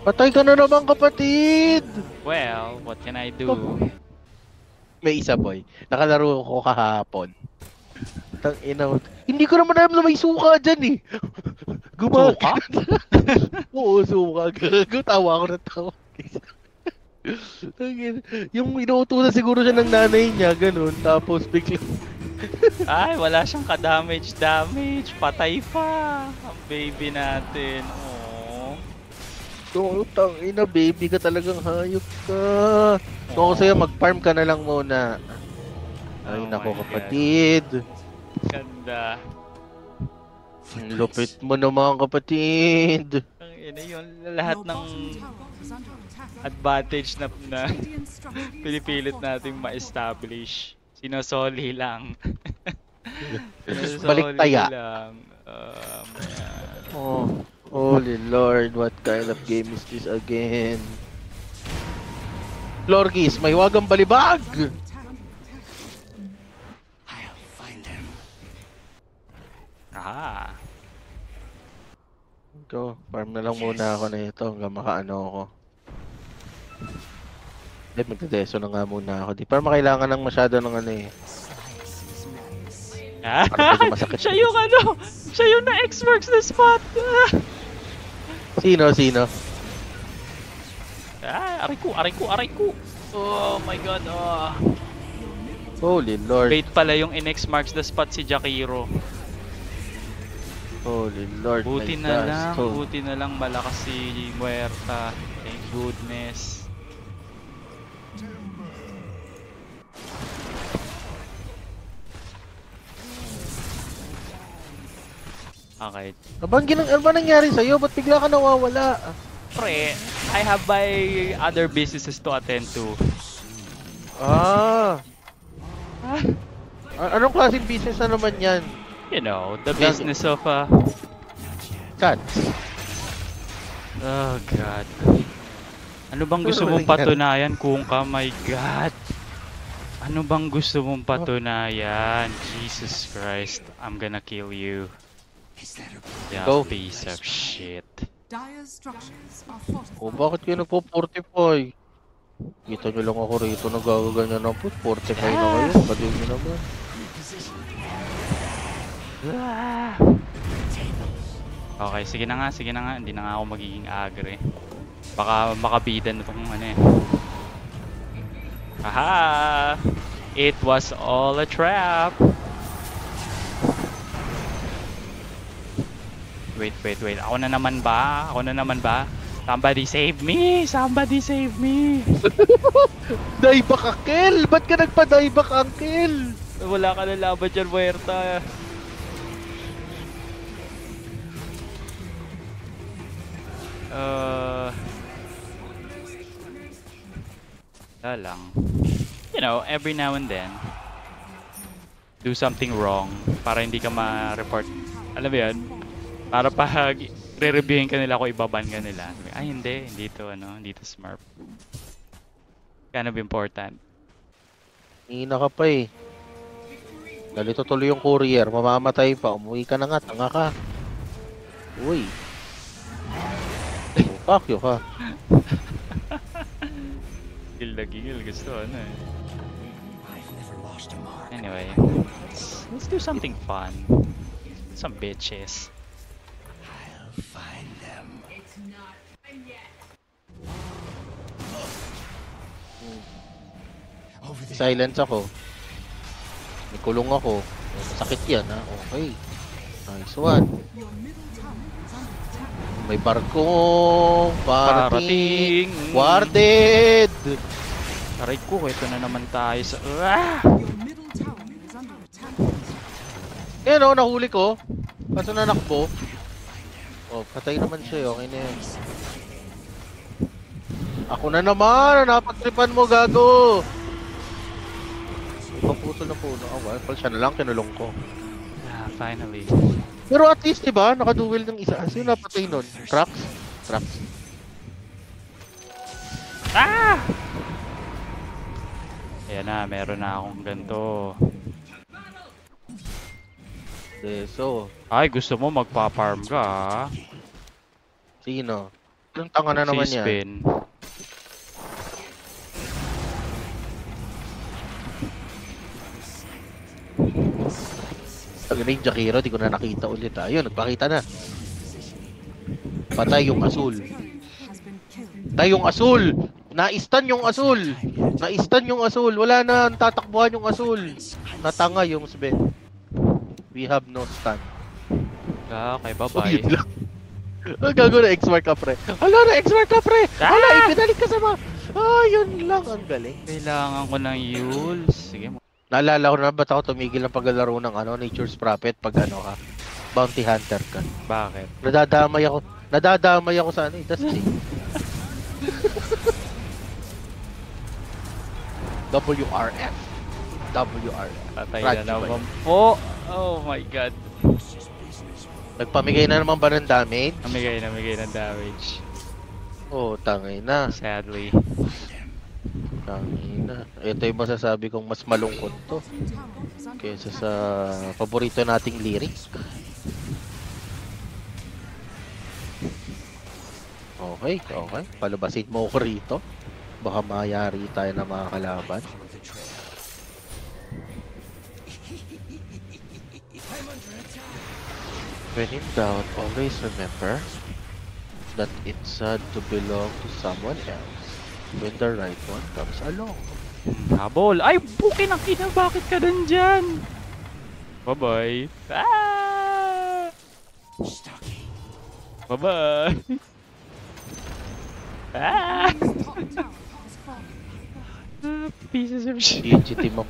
Patay ka na naman, kapatid! Well, what can I do? May isa, boy. Nakalaro ko kahapon. Tangina mo. Hindi ko naman alam na may suka dyan eh. Suka? Oo, suka. Tawa ako ng tawa. Yung inuutusan siguro siya ng nanay niya, ganun. Tapos biglang... Ay, wala siyang ka-damage. Patay pa. Ang baby natin. So, tangina, baby ka talagang hayop ka. So, ako sa'yo, mag-farm ka na lang muna. Ay, Oh nako, my God. kapatid. Ganda. Ang lupit mo naman, kapatid. Ang ina yun, lahat Your ng bottom tower is under attack. advantage na Radiant structures pinipilit are nating fortified. ma-establish. Sinosoli lang. Baliktaya. lang. Man. Oh, holy lord, what kind of game is this again? Lorgis, may wagang balibag! I'll find them. Aha. Go, farm na lang muna ako na ito hanggang makaano ako. Eh, magdadeso na nga muna ako. Di para makailangan ng masyado ng ano eh. Para medyo masakit. Siya yung ano! Siya yung na-X-Marks na spot! Sino? Aray ko! Oh my god, oh. Holy lord. Wait pala yung in-X marks the spot si Jakiro. Holy lord. Buti my na gosh. lang, So, buti na lang malakas si Muerta. Thank goodness. Okay. ano ba nangyari sa'yo? Ba't bigla ka nawawala? Pre, I have my other businesses to attend to. Ah. Anong klaseng business na naman yan? You know, the business of Cats. oh god. Ano bang gusto Ano mong ba patunayan kung ka? My god. Ano bang gusto mong patunayan? Jesus Christ, I'm gonna kill you. Is that a Yeah, Go. piece of shit. Dire's structures are fortified. O bakit kayo nagpo-fortify? Kita nyo lang ako rito nagagaganyan ng put. 45 na kayo. Baliw nyo naman. Okay, sige na nga. Hindi na nga ako magiging agre. Baka makabidan itong ano eh. Haha! It was all a trap! Wait. Ako na naman ba? Somebody save me! Dieback, Uncle! Ba't ka nagpa-dieback, Uncle? Wala ka na laban dyan, Muerta. Wala lang. You know, every now and then, do something wrong para hindi ka ma-report. Alam mo yan? Para pag re-reviewin ka nila kung ibaban ka nila. Ay, hindi to smurf. Kind of important. Hina ka pa eh. Dalito tuloy yung courier. Mamamatay pa. Umuwi ka na nga. Tanga ka. Uy. Fuck you ka. Gigil. Gusto ano eh. I've never lost a mark. Anyway, let's do something fun. Some bitches. I'll find them. Over there. Silence ako. May kulong ako. Masakit yan ha. Okay. Nice one. Your middle tower is under attack. May barkong parating. Parating. Warded! Aray ko, ito na naman tayo sa... Your middle tower is under attack. Yan o, nahuli ko. Kaso nanakbo. Oh, patay naman siya. Okay na yan. Ako na naman! Napagtripan mo, gago! Ibang puso na puno. Oh, well, siya na lang, kinulong ko. Finally. Pero at least, diba, nakaduel ng isa. Sino napatay nun? Trax? Ayan na, meron na akong ganito. Deso. Ay, gusto mo magpa-farm ka, ha? Sino? Yung tanga na naman yan. Spin. Pag na yung Jakiro, di ko na nakita ulit. Ayun, nagpakita na. Patay yung asul. Has been killed. Patay yung asul! Na-stun yung asul! Na-stun yung asul! Wala na, tatakbuhan yung asul! Natanga yung Sven. We have no stun. Okay, So, bye-bye. yun lang. Ang gago na X-Mark ka, pre. Hala na, X-Mark ka, pre! Hala, ipinalik ka sa mga... yun lang. Ang galing. Kailangan ko ng Yules. Sige mo. Naalala ko na, ba't ako tumigil ng paglalaro ng Nature's Prophet pag ano ka? bounty hunter ka. Bakit? Nadadamay ako sa ano eh, Dusty. WRF. Patay na naman po. Oh my god. Nagpamigay na naman ba ng damage? Namigay ng damage. Oh, tangay na. Sadly. Tangay na. Ito yung masasabi kong mas malungkot to. Kesa sa paborito nating lyric. Okay. Palubasin mo ko rito. Baka mayari tayo na mga kalaban. When in doubt, always remember that it's sad to belong to someone else when the right one comes along. Habol! Ay, bukin ang kina! Bakit ka nandyan? Bye-bye! Ah! Bye-bye! Ah! Pieces of shit! DGT mo.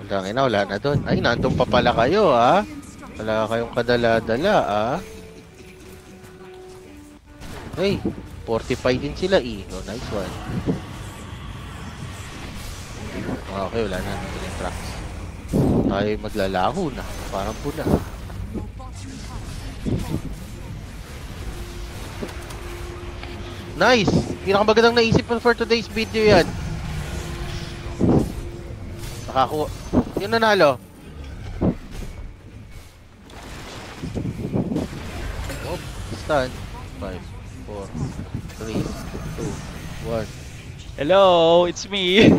Wala na doon. Ay, nandun pa pala kayo, ha? Wala kayong kadala-dala, ha? Hey, 45 din sila, eh. Oh, nice one. Okay, wala na. Nandun yung tracks. Tayo maglalaho na. Parang puna. Nice! Pinakamagandang naisip mo for today's video yan. Nakakuha. Yung nanalo. Oh, stun. 5, 4, 3, 2, 1. Hello, it's me.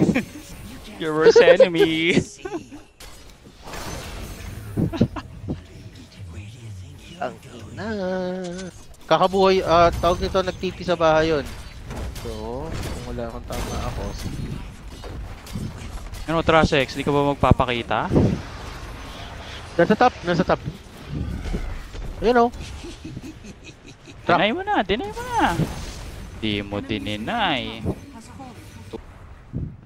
Your worst enemy. Ang ina. Kakabuhay, tawag nito, nagtipi sa bahay yun. So, kung wala akong tama ako. Ano, Trasex, di ka ba magpapakita? Nasa top. Ayun o. Deny mo na. Di mo dininay.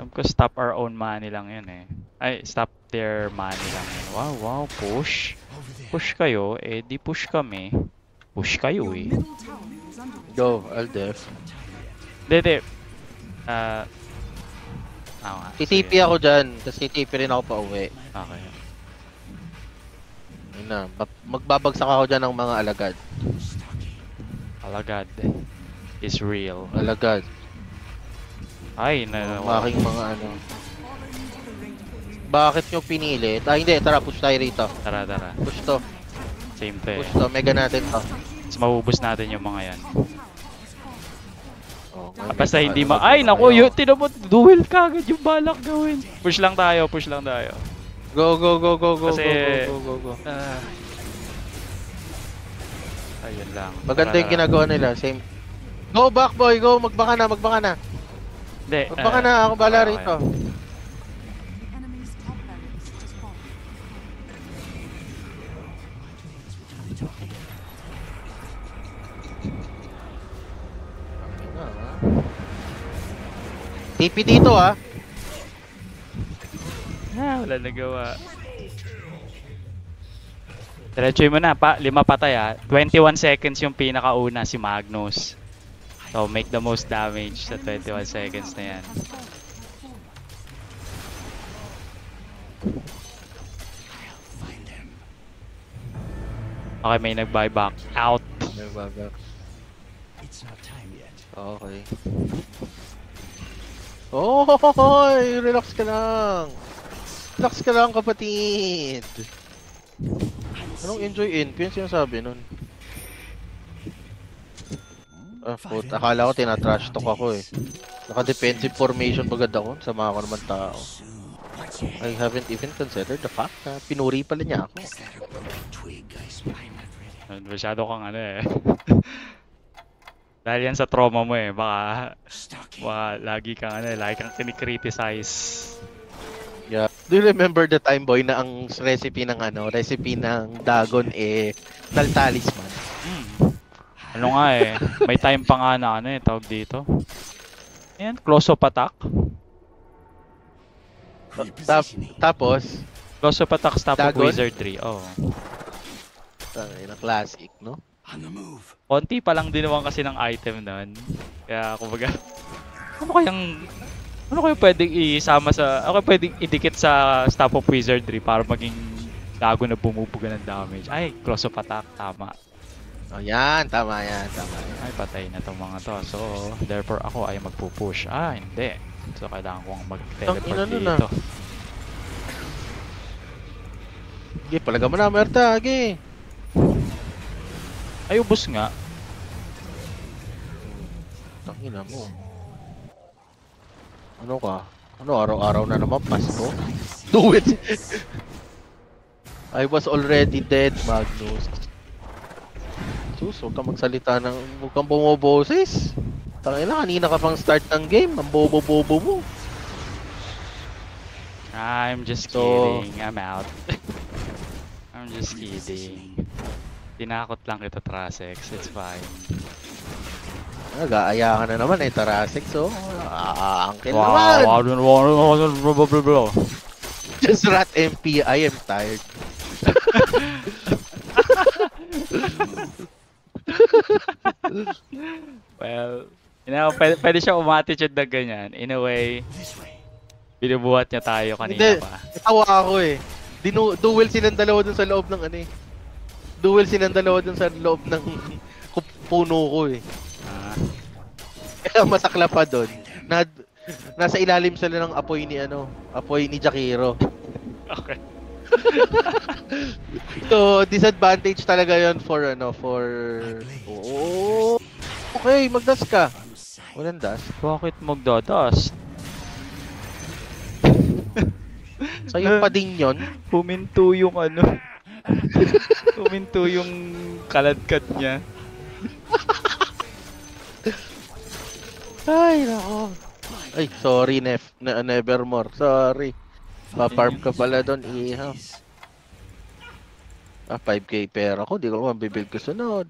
Alam ko stop our own money lang yun eh. Ay, stop their money lang yun. Wow, push. Push kayo, eh di push kami. Push kayo eh. Go, Aldef. Dede. TTP ako dyan, kasi TTP rin ako pa uwi. Okay. Yun na, magbabagsak ako dyan ng mga alagad. Alagad is real. Alagad. Ay, Aking mga ano. Bakit nyo pinilit? Hindi, tara, push tayo rito. Tara. Push to. Same to eh. Push to, mega natin to. Mas mabubus natin yung mga yan. Okay, Basta hindi ay, naku, yun, tinabot, duel kagad yung balak gawin. Push lang tayo. Go. Kasi, Go. Ayun lang. Maganda yung ginagawa nila, same. Go back boy, go, magbaka na. Hindi. Magbaka na, ako bala rito. TP dito ah. Wala nagawa. Diretso mo na, 5 patay ah. 21 seconds yung pinakauna, si Magnus. So make the most damage sa 21 seconds na yan. Okay, may nag-buyback out. It's not time yet. Okay. Oh, relax ka lang kapatid. Anong enjoy NP yung sinasabi nun? Puta, akala ko tina-trash talk ako eh. Naka-defensive formation bagad ako, sama ko naman tao. I haven't even considered the fact na pinuri pala niya ako. Masyado kang ano eh. Dahil yan sa trauma mo eh, baka lagi kang kinikriticize. Yeah. Do you remember the time boy na ang recipe ng Dagon eh Naltalisman? Ano nga eh, may time pa nga na tawag dito. Ayan, close up attack. Tapos Loss of Attack Stop of Dagon? Wizardry. Oh. Tangay na classic, no? On the move. Konti pa lang din naman kasi ng item nun. Kaya kumbaga, ano kayang pwedeng isama sa, ano kayang pwedeng idikit sa Stop of Wizardry para maging Dagon na bumubuga ng damage. Ay, Close of Attack, tama. Oh, yan. Tama yan. Tama yan. Ay, patay na tong mga to. So, therefore ako ay magpupush. Ah, hindi. So, kailangan kong mag-teleport Ang ina nun, dito. Sige, palaga mo na, Merta. Sige. Ay, ubos nga. Tangina mo. Ano ka? Ano, araw-araw na naman, Pasko? Do it! I was already dead, Magnus. Sus, huwag kang magsalita ng... Huwag kang bumoboses. Tangina, kanina ka pang start ng game. Ang bobo-bobo mo. I'm just So- kidding. I'm out. I'm just kidding. Tinakot lang kita, Trasex. It's fine. Nag-aaya ka na naman eh, Tarasik. So, angkin naman. Wow. Just rat MP, I am tired. Well, pwede siya umattitude na ganyan. In a way, binubuhat niya tayo kanina Hindi, pa. natawa ako eh. Duel silang dalawa dun sa loob ng ano eh. Duel silang dalawa dun sa loob ng puno ko eh. Ah, Kaya masakla pa dun. Nasa ilalim sila ng apoy ni Jakiro. okay. So, disadvantage talaga yon for Oo. Okay, magdas ka. Walang das. Bakit magdadust? Sa'yo pa din yon. Huminto yung ano. Huminto yung kaladkad niya. Ay, nako. Ay, sorry, Nevermore. Sorry. Pa-farm ka pala doon, iha. 5k pera ko. Di ko naman bibil ko sunod.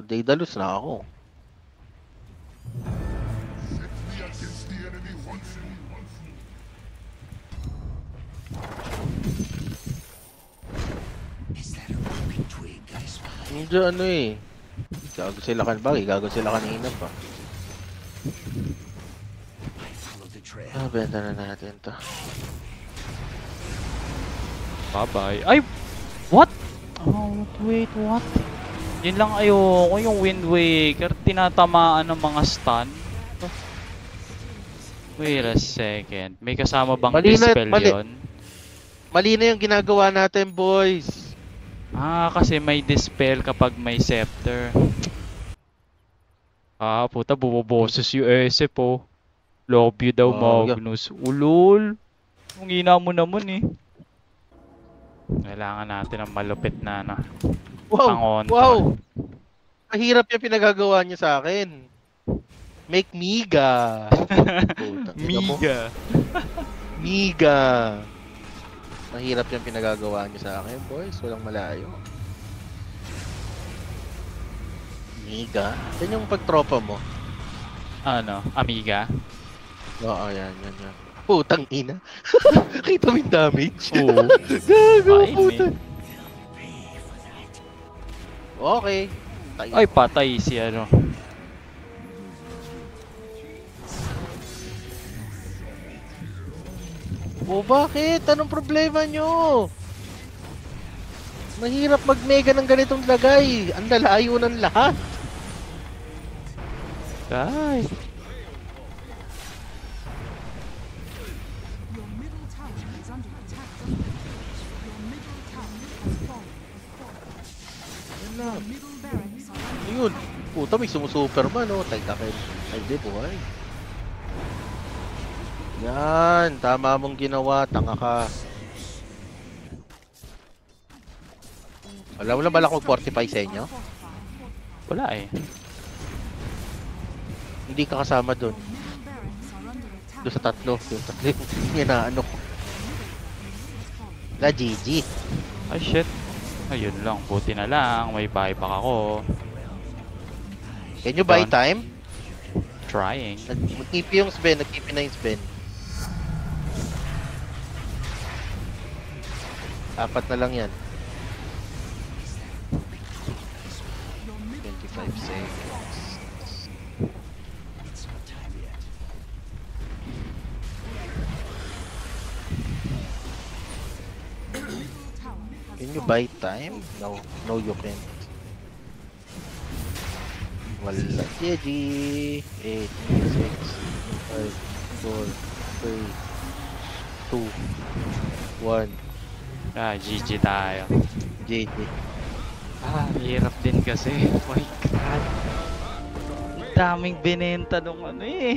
Daedalus na ako. Against the enemy once more. Is that a broken twig I spy? Hindi ano eh. Gago sila gago sila kanina pa. I follow the trail. Benta na natin to. Bye-bye. Ay! What? Oh, wait, what? Yun lang ayoko, yung Wind Waker, tinatamaan ng mga stun. Wait a second. May kasama bang dispel yun? Mali na yung ginagawa natin, boys. Ah, kasi may dispel kapag may scepter. Ah, puta, bumoboses yung ESE po. Love you daw, Magnus. Ulol. Ang ina mo naman eh. Kailangan natin ng malupit na Wow! pangontra. Wow! Mahirap yung pinagagawa niyo sa akin. Make Miga. Putang ina mo. Miga. Mahirap yung pinagagawa niyo sa akin, boys. Walang malayo. Miga. Yan yung pagtropa mo. Ano? Amiga? Oo, yan. Putang ina. Kita mo yung damage. Oo. Gago, Fine, puta. man. Okay. Tayo. Ay, patay si ano. Bakit? Anong problema nyo? Mahirap mag-mega ng ganitong lagay. Ang lalayo ng lahat. Ay. Your middle tower is under attack. Your middle tower has fallen. Yan na. Middle barracks are under Ayun. Puta, may sumusuperman, oh. Tagtakin. Ay, di, buhay. Yan. Tama mong ginawa. Tanga ka. Alam mo na balak mag-fortify sa inyo? Wala eh. Hindi ka kasama doon. middle barracks are under attack. Doon sa tatlo. Yung tatlo yung inaano ko. La GG. Ay, shit. Ayun lang. Buti na lang. May buyback ako. Can you buy time? Trying. Nag-TP yung Sven. Nag-TP na yung Sven. Apat na lang yan. 25 seconds. It's not time yet. Can you buy time? No. No, you can't. Wala. GG. 8, 6, 5, 4, 3, 2, 1. GG tayo. GG. Hirap din kasi. Oh my God. Daming binenta nung ano eh.